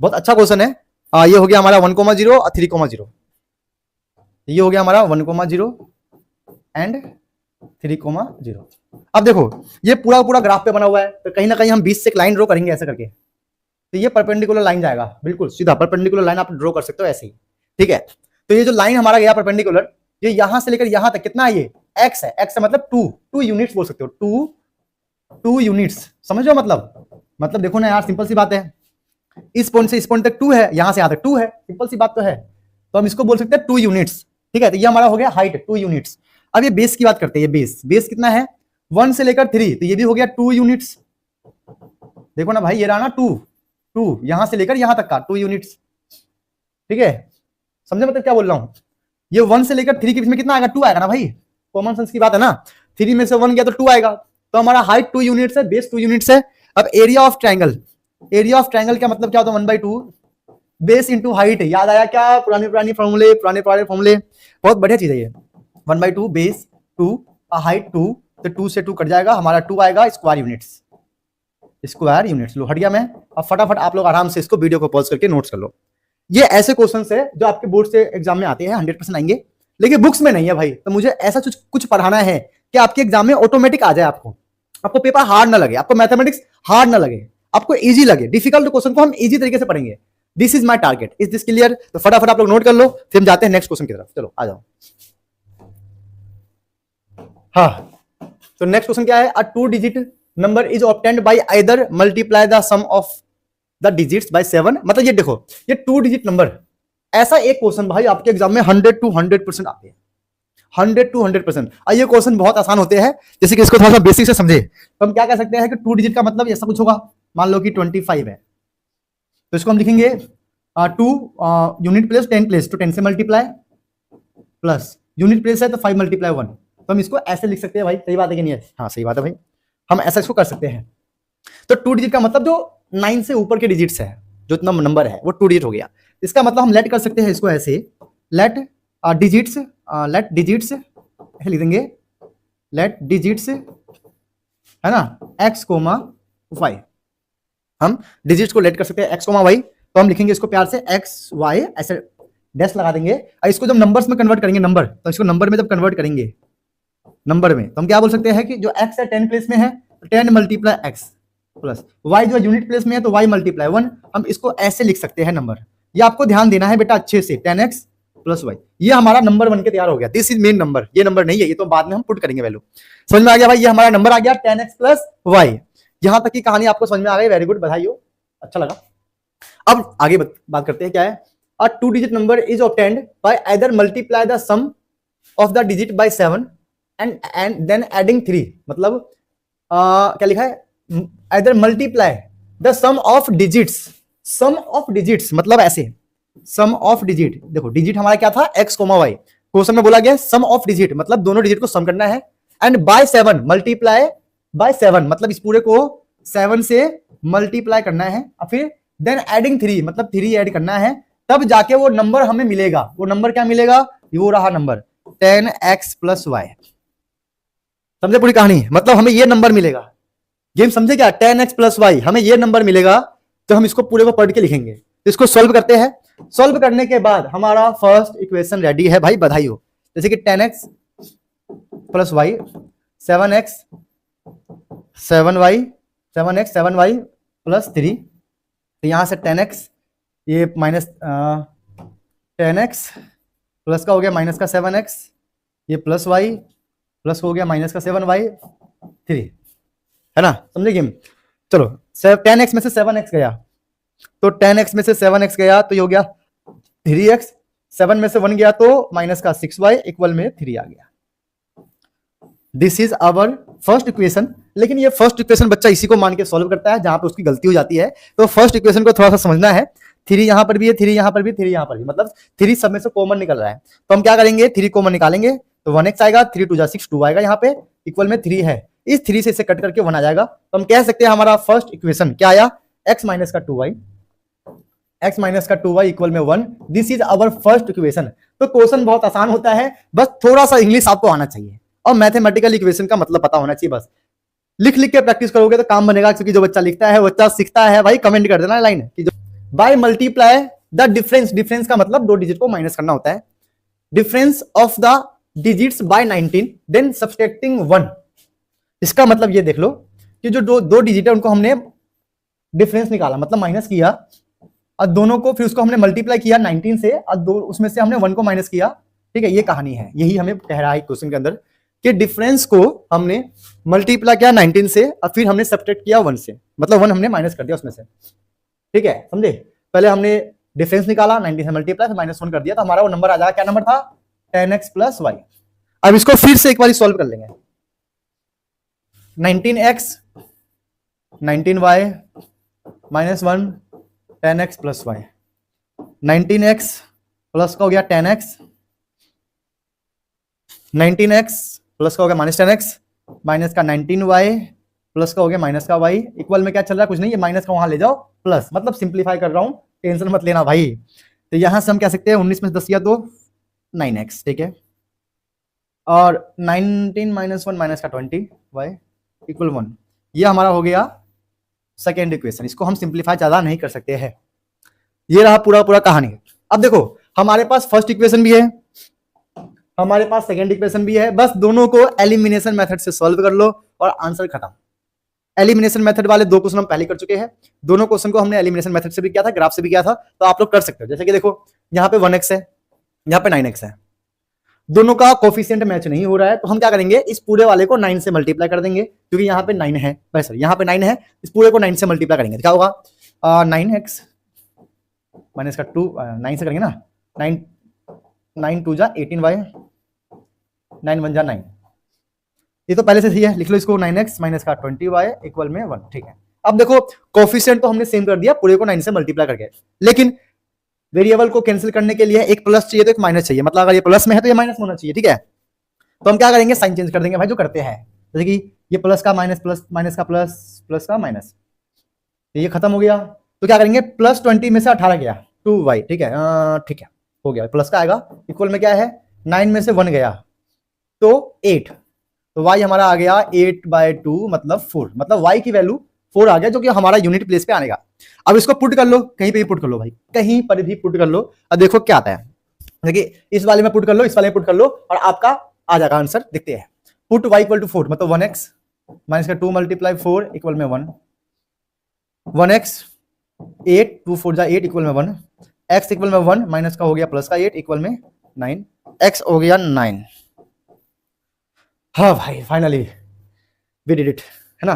बहुत अच्छा क्वेश्चन है। ये हो गया हमारा 1,0 और 3,0, ये हो गया हमारा 1,0 एंड 3,0। अब देखो ये पूरा पूरा ग्राफ पे बना हुआ है, तो कहीं ना कहीं हम 20 से एक लाइन ड्रॉ करेंगे ऐसे करके, तो ये परपेंडिकुलर लाइन जाएगा, बिल्कुल सीधा परपेंडिकुलर लाइन आप ड्रॉ कर सकते हो ऐसे ही। ठीक है, तो ये जो लाइन हमारा गया परपेंडिकुलर, ये यहां से लेकर यहां तक कितना है, ये एक्स है, एक्स मतलब 2 यूनिट्स बोल सकते हो, 2 यूनिट्स, समझ लो मतलब देखो ना यार, सिंपल सी बात है, इस पॉइंट से इस पॉइंट तक 2 है, यहां से यहां तक 2 है, सिंपल सी बात तो है, तो हम इसको बोल सकते हैं 2 यूनिट्स। ठीक है, तो ये हमारा हो गया हाइट 2 यूनिट्स। अब ये बेस की बात करते हैं, ये बेस कितना है 1 से लेकर 3, तो ये भी हो गया 2 यूनिट्स। देखो ना भाई, ये रहा ना 2 यहां से लेकर यहां तक का 2 यूनिट्स। ठीक है, समझे मतलब क्या बोल रहा हूं, ये 1 से लेकर 3 के बीच में कितना आएगा, 2 आएगा ना भाई, कॉमन सेंस की बात है ना, 3 में से 1 गया तो 2 आएगा, तो हमारा हाइट 2 यूनिट्स है, बेस 2 यूनिट्स है। अब area of triangle, area of triangle का मतलब क्या होता है, 1/2 बेस इंटू हाइट। याद आया क्या, पुराने फॉर्मूले, बहुत बढ़िया चीज है ये, 1/2 बेस 2 हाइट 2, तो 2 से 2 कट जाएगा, हमारा 2 आएगा स्क्वायर यूनिट्स। लो हट गया मैं, अब फटाफट आप लोग आराम से इसको वीडियो को पॉज करके नोट्स कर लो। ये ऐसे क्वेश्चन है जो आपके बोर्ड से एग्जाम में आते हैं, 100% आएंगे, लेकिन बुक्स में नहीं है भाई, तो मुझे ऐसा कुछ पढ़ाना है कि आपके एग्जाम में ऑटोमेटिक आ जाए, आपको पेपर हार्ड ना लगे, आपको मैथमेटिक्स हार्ड ना लगे, आपको इजी लगे, डिफिकल्ट क्वेश्चन को हम इजी तरीके से पढ़ेंगे। This is my target, is this clear. तो फटाफट आप लोग नोट कर लो, फिर हम जाते हैं नेक्स्ट क्वेश्चन की तरफ, चलो आ जाओ। हाँ, तो नेक्स्ट क्वेश्चन क्या है, a 2 digit number is obtained by either multiply the sum of the digits by 7, मतलब ये देखो ये 2 डिजिट नंबर, ऐसा एक क्वेश्चन भाई आपके एग्जाम में 100 to 100% आते हैं, 100 to 100%। और ये क्वेश्चन बहुत आसान होते हैं, जैसे कि इसको थोड़ा सा बेसिक से समझे, तो हम क्या कह सकते हैं कि 2 डिजिट का मतलब ऐसा कुछ होगा, मान लो कि 25 है, तो इसको हम लिखेंगे 2 यूनिट प्लेस 10 प्लेस, तो 10 से मल्टीप्लाई, प्लस यूनिट प्लेस है तो 5 × 1, तो हम इसको ऐसे लिख सकते हैं भाई, सही बात है कि नहीं है, हाँ सही बात है भाई, हम ऐसा इसको कर सकते हैं। तो 2 डिजिट का मतलब जो 9 से ऊपर के डिजिट्स है, जो इतना नंबर है वो 2 डिजिट हो गया, इसका मतलब हम लेट कर सकते हैं इसको ऐसे, लेट डिजिट्स ऐसे लिख देंगे, लेट डिजिट्स है ना x, y, हम डिजिट्स को लेट कर सकते हैं x, y, तो हम लिखेंगे इसको प्यार से x, y ऐसे डैश लगा देंगे, और इसको जब नंबर्स में कन्वर्ट करेंगे, नंबर, तो इसको नंबर में जब कन्वर्ट करेंगे नंबर में, तो हम क्या बोल सकते हैं कि जो x है 10 प्लेस में है, 10 × x, प्लस y जो यूनिट प्लेस में है तो y मल्टीप्लाई 1, हम इसको ऐसे लिख सकते हैं नंबर। ये आपको ध्यान देना है बेटा अच्छे से, 10x प्लस y, ये हमारा नंबर बन के तैयार हो गया। दिस इज मेन नंबर, ये नंबर नहीं है, ये तो बाद में हम पुट करेंगे वैल्यू। समझ में आ गया भाई, ये हमारा नंबर आ गया 10x प्लस y। यहां तक की कहानी आपको समझ में आ गई, वेरी गुड, बधाई हो, अच्छा लगा। अब आगे बात करते हैं क्या है। A 2-digit number is obtained by either multiply the sum of the digit by 7 and then adding 3, मतलब क्या लिखा है, either multiply the sum of digits, sum of digits मतलब ऐसे, sum of digit, देखो डिजिट हमारा क्या था x, y, क्वेश्चन में बोला गया sum of digit मतलब दोनों डिजिट को सम करना है, एंड by 7 मल्टीप्लाई by 7 मतलब इस पूरे को 7 से मल्टीप्लाई करना है, और फिर देन एडिंग 3 मतलब 3 ऐड करना है, तब जाके वो नंबर हमें मिलेगा। वो नंबर क्या मिलेगा, वो रहा नंबर 10x प्लस y। समझे पूरी कहानी, मतलब हमें ये नंबर मिलेगा, गेम समझे क्या, 10x प्लस y, हमें ये नंबर मिलेगा, तो हम इसको पूरे को पढ़ के लिखेंगे। तो इसको सॉल्व करते हैं, सॉल्व करने के बाद हमारा फर्स्ट इक्वेशन रेडी है भाई, बधाई हो। जैसे कि 10x plus y 7x 7y plus 3, तो यहां से 10x ये माइनस 10x प्लस का हो गया माइनस का 7x, ये प्लस y प्लस हो गया माइनस का 7y3, है ना, समझे गेम। चलो 10x में से 7x गया, तो 10x में से 7x गया तो ये हो गया 3x, 7 में से 1 गया तो माइनस का 6y इक्वल में 3 आ गया। This is our first equation. लेकिन ये फर्स्ट इक्वेशन बच्चा इसी को मान के सॉल्व करता है जहां पे उसकी गलती हो जाती है, तो फर्स्ट इक्वेशन को थोड़ा सा समझना है। 3 यहां पर भी है, 3 यहां पर भी, 3 यहां पर भी, मतलब 3 सब में से कॉमन निकल रहा है, तो हम क्या करेंगे, 3 कॉमन निकालेंगे तो 1x आएगा, 3 2 जा 6 2 आएगा, यहाँ पे इक्वल में 3 है, इस 3 से इसे कट करके 1 आ जाएगा, तो हम कह सकते हैं हमारा फर्स्ट इक्वेशन क्या आया, x माइनस का 2y, x माइनस का 2y इक्वल में 1। This is our first equation. तो क्वेश्चन बहुत आसान होता है, बस थोड़ा सा इंग्लिश आपको आना चाहिए और मैथमेटिकल इक्वेशन का मतलब पता होना चाहिए। बस लिख लिख के प्रैक्टिस करोगे तो काम बनेगा, क्योंकि जो बच्चा लिखता है बच्चा सीखता है भाई। कमेंट कर देना लाइन कि जो by multiply the difference, difference का मतलब दो डिजिट को माइनस करना होता है, difference of the digits by 19 then subtracting 1। इसका मतलब ये देख लो कि जो दो डिजिट है उनको हमने डिफरेंस निकाला मतलब माइनस किया, और दोनों को फिर उसको हमने मल्टीप्लाई किया 19 से, और दो उसमें से हमने 1 को माइनस किया। ठीक है, ये कहानी है, यही हमें कह रहा है क्वेश्चन के अंदर कि डिफरेंस को हमने मल्टीप्लाई किया 19 से और फिर हमने सब्ट्रैक्ट किया 1 से, मतलब 1 हमने माइनस कर दिया उसमें से। ठीक है, समझे। पहले हमने डिफरेंस निकाला 19 से मल्टीप्लाई, फिर -1 कर दिया, तो हमारा वो नंबर आ जाएगा, क्या नंबर था, 10x प्लस y। अब इसको फिर से एक बार सॉल्व कर लेंगे। 19x 19y -1 10x plus y, 19x plus का हो गया 10x, 19x प्लस का हो गया -10x, माइनस का 19y प्लस का हो गया माइनस का y, इक्वल में क्या चल रहा है, कुछ नहीं, ये माइनस का वहां ले जाओ प्लस, मतलब सिंप्लीफाई कर रहा हूं, टेंशन मत लेना भाई। तो यहां से हम कह सकते हैं 19 में से 10 किया तो 9x, ठीक है, और 19 -1 माइनस का 20y इक्वल 1। ये हमारा हो गया सेकेंड इक्वेशन। इसको हम सिंप्लीफाई ज्यादा नहीं कर सकते हैं। ये रहा पूरा पूरा कहानी। अब देखो हमारे पास फर्स्ट इक्वेशन भी है, हमारे पास सेकेंड इक्वेशन भी है, बस दोनों को एलिमिनेशन मेथड से सॉल्व कर लो और आंसर खत्म। एलिमिनेशन मेथड वाले 2 क्वेश्चन हम पहले कर चुके हैं, दोनों क्वेश्चन को हमने एलिमिनेशन मेथड से भी किया था, ग्राफ से भी किया था, तो आप लोग कर सकते हो। जैसे कि देखो यहाँ पे 1x है, यहाँ पे 9x है, दोनों का कोफिशिएंट मैच नहीं हो रहा है, तो हम क्या करेंगे, इस पूरे वाले को 9 से मल्टीप्लाई कर देंगे, क्योंकि यहाँ पे 9 है, सर यहाँ पे 9 है, इस पूरे को 9 से मल्टीप्लाई करेंगे, क्या होगा 9x माइनस का 2, 9 से करेंगे ना, 9 2 जा 18y, 9 1 जा 9, ये तो पहले से सही है, लिख लो इसको, 9x माइनस का 20y इक्वल में 1। ठीक है, अब देखो कोफिशिएंट तो हमने सेम कर दिया, पूरे को 9 से मल्टीप्लाई करके, लेकिन वेरिएबल को कैंसिल करने के लिए एक प्लस चाहिए तो एक माइनस चाहिए, मतलब अगर ये प्लस में है तो ये माइनस होना चाहिए। ठीक है, तो हम क्या करेंगे, साइन चेंज कर देंगे भाई, जो करते हैं, जैसे कि ये प्लस का माइनस, प्लस माइनस का प्लस, प्लस का माइनस, ये खत्म हो गया, तो क्या करेंगे, +20 में से 18 गया 2y। ठीक है, ठीक है, हो गया, प्लस का आएगा, इक्वल में क्या है, 9 में से 1 गया तो 8, तो y हमारा आ गया 8/2 मतलब 4, मतलब y की वैल्यू 4 आ गया, जो कि हमारा यूनिट प्लेस पे आनेगा। अब इसको पुट कर लो, कहीं पे भी पुट कर लो भाई, कहीं पर भी पुट कर लो, और देखो क्या आता है। देखिए इस वाले में पुट कर लो, इस वाले में पुट कर लो, और आपका आ जाएगा आंसर। देखते हैं, पुट y = 4 मतलब 1x माइनस का 2 × 4 इक्वल में 1, 1x 8 2 4 जा 8 इक्वल में 1, x इक्वल में 1 माइनस का हो गया प्लस का 8 इक्वल में 9, x हो गया 9। हाँ भाई फाइनली वी डिड इट, है ना।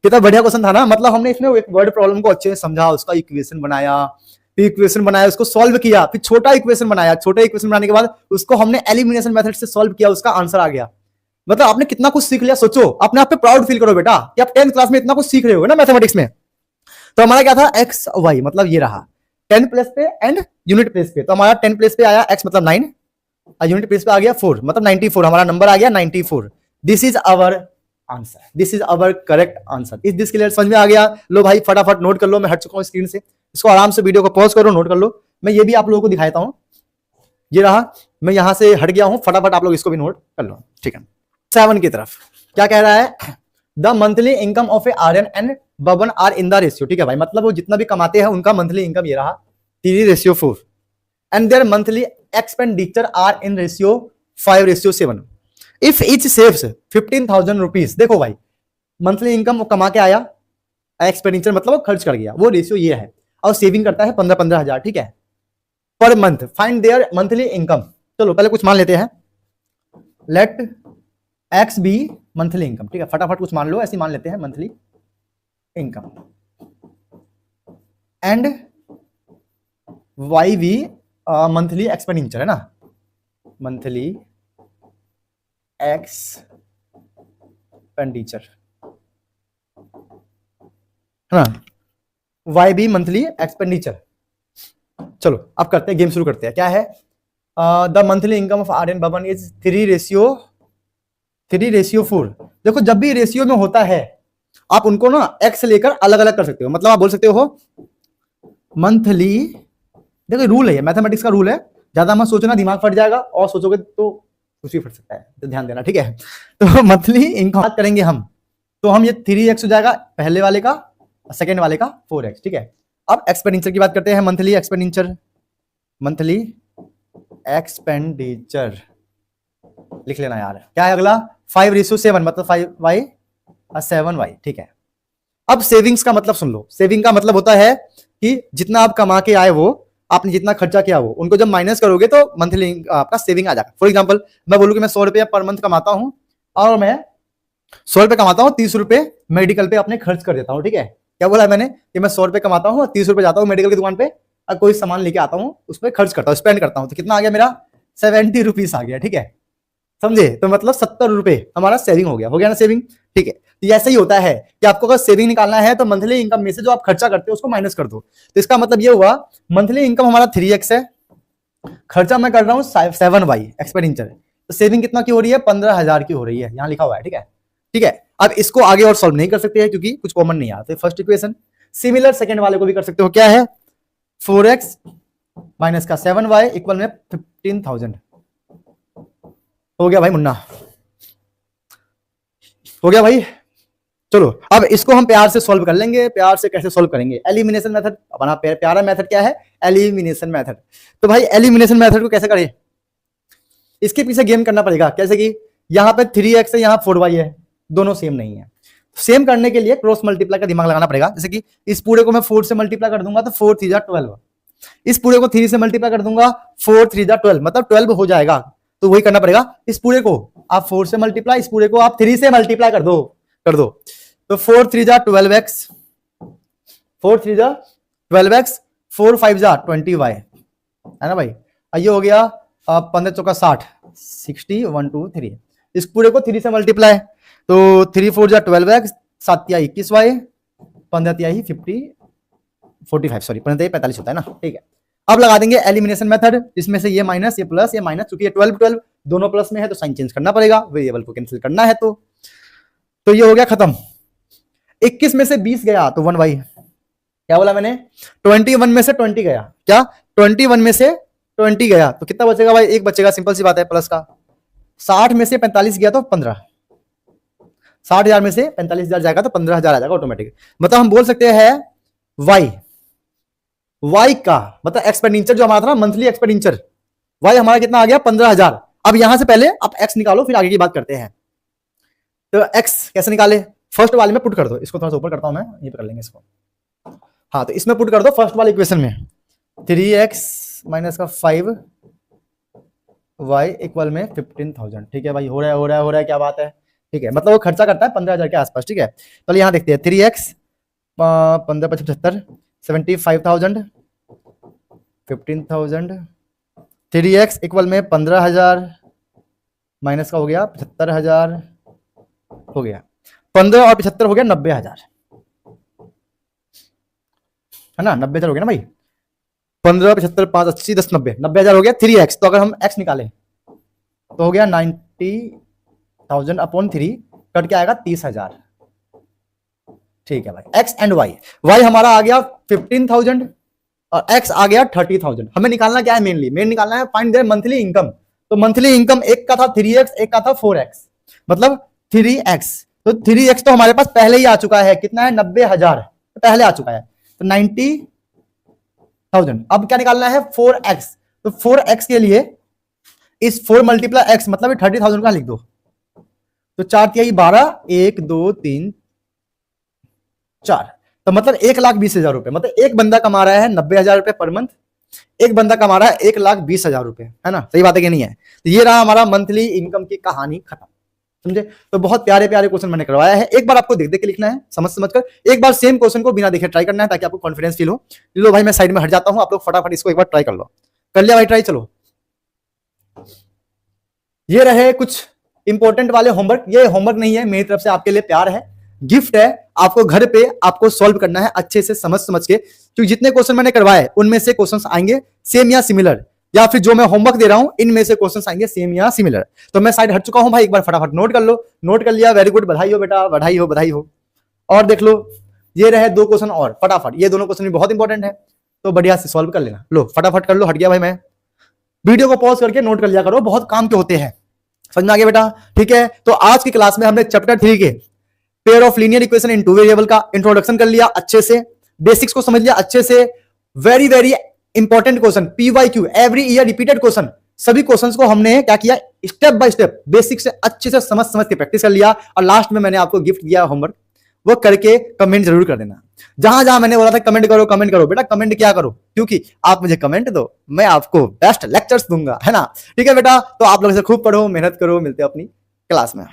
कितना बढ़िया क्वेश्चन था ना। मतलब हमने इसमें एक वर्ड प्रॉब्लम को अच्छे से समझा, उसका इक्वेशन बनाया, फिर इक्वेशन बनाया, उसको सॉल्व किया, फिर छोटा इक्वेशन बनाया, छोटा इक्वेशन बनाने के बाद उसको हमने एलिमिनेशन मेथड से सॉल्व किया, उसका आंसर आ गया। मतलब आपने कितना कुछ सीख लिया। सोचो, अपने आप पे प्राउड फील करो बेटा कि आप 10th क्लास में इतना कुछ सीख रहे हो ना मैथमेटिक्स में। तो हमारा क्या था, एक्स वाई, मतलब ये रहा 10 प्लेस पे एंड यूनिट प्लेस पे। तो हमारा 10 प्लेस पे आया x मतलब 9, यूनिट प्लेस पे आ गया 4 मतलब 94, हमारा नंबर आ गया 94। This is our answer, this is our correct answer. Is this clear, समझ में आ गया। लो भाई फटाफट नोट कर लो, मैं हट चुका हूं स्क्रीन से, इसको आराम से वीडियो को पॉज करो, नोट कर लो। मैं ये भी आप लोगों को दिखाता हूं, ये रहा, मैं यहां से हट गया हूं, फटाफट आप लोग इसको भी नोट कर लो, ठीक है। 7 की तरफ क्या कह रहा है, the monthly income of a Aryan and Baban are in the ratio, ठीक है भाई, मतलब वो जितना भी कमाते हैं उनका मंथली इनकम ये रहा 3:4 and their monthly expenditure are in ratio 5:7। If each saves 15,000 rupees, देखो भाई मंथली इनकम वो कमा के आया, एक्सपेंडिचर मतलब वो खर्च कर गया, वो रेशियो ये है, और सेविंग करता है 15-15 हजार, ठीक है, per month. Find their monthly income. चलो पहले कुछ मान लेते हैं, let x be monthly income, ठीक है, फटाफट कुछ मान लो, ऐसे मान लेते हैं monthly income, and y be monthly expenditure, है ना, मंथली एक्सपेंडिचर, है ना, वाई बी मंथली एक्सपेंडिचर। चलो अब करते हैं, गेम शुरू करते हैं। क्या है, the monthly income of Aryan Baban is 3:4। देखो जब भी रेशियो में होता है आप उनको ना एक्स लेकर अलग अलग कर सकते हो, मतलब आप बोल सकते हो मंथली, देखो रूल है, मैथमेटिक्स का रूल है, ज्यादा मत सोचना दिमाग फट जाएगा, और सोचोगे तो कुछ भी फट सकता है, तो ध्यान देना, ठीक है। तो मंथली इनकम बात करेंगे हम, तो हम ये 3x हो जाएगा पहले वाले का, सेकेंड वाले का 4x, ठीक है। अब एक्सपेंडिचर की बात करते हैं, मंथली एक्सपेंडिचर, मंथली एक्सपेंडिचर लिख लेना यार, क्या है अगला 5:7 मतलब 5y 7y, ठीक है। अब सेविंग्स का मतलब सुन लो, सेविंग का मतलब होता है कि जितना आप कमा के आए वो, आपने जितना खर्चा किया वो, उनको जब माइनस करोगे तो मंथली आपका सेविंग आ जाएगा। फॉर एग्जांपल मैं बोलूं कि मैं 100 रुपया पर मंथ कमाता हूं, और मैं 100 रुपए कमाता हूं, 30 रुपए मेडिकल पे अपने खर्च कर देता हूं, ठीक है। क्या बोला मैंने कि मैं 100 रुपए कमाता हूं, 30 रुपए जाता हूं मेडिकल की दुकान पे, और कोई सामान लेके आता हूं, उस पर खर्च करता हूं, स्पेंड करता हूं, तो कितना आ गया मेरा 70 रुपीज आ गया, ठीक है, समझे। तो मतलब 70 रुपए हमारा सेविंग हो गया ना सेविंग, ठीक है। तो ऐसा ही होता है कि आपको अगर सेविंग निकालना है तो मंथली इनकम में से जो आप खर्चा करते हो उसको माइनस कर दो। तो इसका मतलब ये हुआ मंथली इनकम हमारा 3x है, खर्चा मैं कर रहा हूं 7y एक्सपेंडिचर, तो सेविंग कितना की हो रही है 15,000 की हो रही है, यहां लिखा हुआ है, ठीक है, ठीक है। अब इसको आगे और सॉल्व नहीं कर सकते हैं क्योंकि कुछ कॉमन नहीं आता। फर्स्ट इक्वेशन सिमिलर सेकंड वाले को भी कर सकते हो, क्या है 4x माइनस का 7y इक्वल में 15,000 हो गया भाई मुन्ना, हो गया भाई। चलो अब इसको हम प्यार से सॉल्व कर लेंगे। प्यार से कैसे सॉल्व करेंगे, एलिमिनेशन मेथड, अपना प्यारा मेथड क्या है, एलिमिनेशन मेथड। तो भाई एलिमिनेशन मेथड को कैसे करें, इसके पीछे गेम करना पड़ेगा। कैसे कि यहाँ पे 3x है, यहाँ 4y है, दोनों सेम नहीं है। सेम करने के लिए क्रॉस मल्टीप्लाई का दिमाग लगाना पड़ेगा। जैसे कि इस पूरे को मैं 4 से मल्टीप्लाई कर दूंगा तो 4 3 12, इस पूरे को 3 से मल्टीप्लाई कर दूंगा 4 3 12, मतलब 12 हो जाएगा। तो वही करना पड़ेगा, इस पूरे को आप 4 से मल्टीप्लाई, इस पूरे को आप 3 से मल्टीप्लाई कर दो तो 4 3 12x, 4 3 12x, 4 5 20y, है ना भाई। ये हो गया 15 चौका 60, 60 1 2 3, इस पूरे को 3 से मल्टीप्लाई, तो 3 4 12x, 7 21y, 15 45, सॉरी 45 होता है ना, ठीक है। अब लगा देंगे एलिमिनेशन मेथड, इसमें से ये माइनस, ये प्लस, ये माइनस, चूंकि ये 12 12 दोनों प्लस में है तो साइन चेंज करना पड़ेगा, वेरिएबल को कैंसिल करना है। तो ये हो गया खत्म। 21 में से 20 गया तो 1y, क्या बोला मैंने, 21 में से 20 गया, क्या 21 में से 20 गया तो कितना बचेगा भाई, एक बचेगा, सिंपल सी बात है, प्लस का। 60 में से 45 गया तो 15, 60,000 में से 45,000 जाएगा तो 15,000 आ जाएगा ऑटोमेटिक। मतलब हम बोल सकते हैं वाई का मतलब एक्सपेंडिचर जो हमारा था ना मंथली एक्सपेंडिचर, वाई हमारा कितना आ गया 15,000। अब यहां से पहले आप एक्स निकालो फिर आगे की बात करते हैं। तो एक्स कैसे निकाले, फर्स्ट वाले में पुट कर दो, इसको थोड़ा सा ऊपर करता हूं मैं, ये कर लेंगे इसको, हाँ तो इसमें पुट कर दो फर्स्ट वाले इक्वेशन में 3x माइनस का 5 y इक्वल में 15,000। ठीक है भाई, हो रहा है, क्या बात है। ठीक है, मतलब वो खर्चा करता है 15,000 के आसपास। ठीक है, तो यहाँ देखते हैं 3x 15 × 75 75,000 15,000 3x इक्वल में 15,000 माइनस का हो गया 75,000 हो गया 15 और 75 हो गया 90,000 है ना। 90,000 हो गया ना भाई, 15 75 5 80 10 90 90,000 हो गया 3x। तो अगर हम x निकालें तो हो गया 90,000 अपॉन 3 कट के आएगा 30,000। ठीक है भाई, x एंड y हमारा आ गया 15,000 और x आ गया 30,000। हमें निकालना क्या है, मेन निकालना है फाइंड देयर मंथली इनकम। तो मंथली इनकम एक का था 3x, एक का था 4x, मतलब 3x। तो 3x तो हमारे पास पहले ही आ चुका है, कितना है 90,000 पहले आ चुका है, तो 90,000। अब क्या निकालना है 4x। तो 4x के लिए इस 4 × x मतलब 30,000 का लिख दो। तो 4 × 12 1 2 3 4, तो मतलब 1,20,000 रुपए। मतलब एक बंदा कमा रहा है 90,000 रुपए पर मंथ, एक बंदा कमा रहा है 1,20,000 रुपए, है ना। सही बात है कि नहीं है। तो ये रहा हमारा मंथली इनकम की कहानी खत्म, समझे। तो बहुत प्यारे प्यारे क्वेश्चन मैंने करवाया है, एक बार आपको देख देख के लिखना है, समझ कर। एक बार सेम क्वेश्चन को बिना देखे ट्राई करना है ताकि आपको कॉन्फिडेंस फील हो। लो भाई मैं साइड में हट जाता हूं, आप लोग फटाफट इसको एक बार ट्राई कर लो। कर लिया भाई ट्राई, चलो। ये रहे कुछ इंपॉर्टेंट वाले होमवर्क। ये होमवर्क नहीं है, मेरी तरफ से आपके लिए प्यार है, गिफ्ट है। आपको घर पे आपको सॉल्व करना है अच्छे से समझ के, क्योंकि जितने क्वेश्चन मैंने करवाए उनमें से क्वेश्चंस आएंगे सेम या सिमिलर, या फिर जो मैं होमवर्क दे रहा हूं इनमें से क्वेश्चंस आएंगे सेम या सिमिलर। तो मैं साइड हट चुका हूं भाई, एक बार फटाफट नोट कर लो। नोट कर लिया, वेरी गुड, बधाई हो बेटा, बधाई हो। और देख लो, ये रहे 2 क्वेश्चन और फटाफट, ये दोनों क्वेश्चन भी बहुत इंपॉर्टेंट है, तो बढ़िया से सॉल्व कर लेना। लो फटाफट कर लो, हट गया भाई मैं। वीडियो को पॉज करके नोट कर लिया करो, बहुत काम के होते हैं, समझ में आ गया बेटा। ठीक है, तो आज की क्लास में हमने चैप्टर 3 के pair of linear equation in two variable का इंट्रोडक्शन कर लिया अच्छे से, बेसिक्स को समझ लिया अच्छे से। Very very important question, PYQ every year repeated question, सभी क्वेश्चंस को हमने क्या किया, स्टेप बाय स्टेप बेसिक से अच्छे से समझ के प्रैक्टिस कर लिया। और लास्ट में मैंने आपको गिफ्ट दिया होमवर्क, वो करके कमेंट जरूर कर देना। जहां जहां मैंने बोला था कमेंट करो बेटा, कमेंट क्या करो, क्योंकि आप मुझे कमेंट दो, मैं आपको बेस्ट लेक्चर्स दूंगा, है ना। ठीक है बेटा, तो आप लोग से खूब पढ़ो, मेहनत करो, मिलते हैं अपनी क्लास में।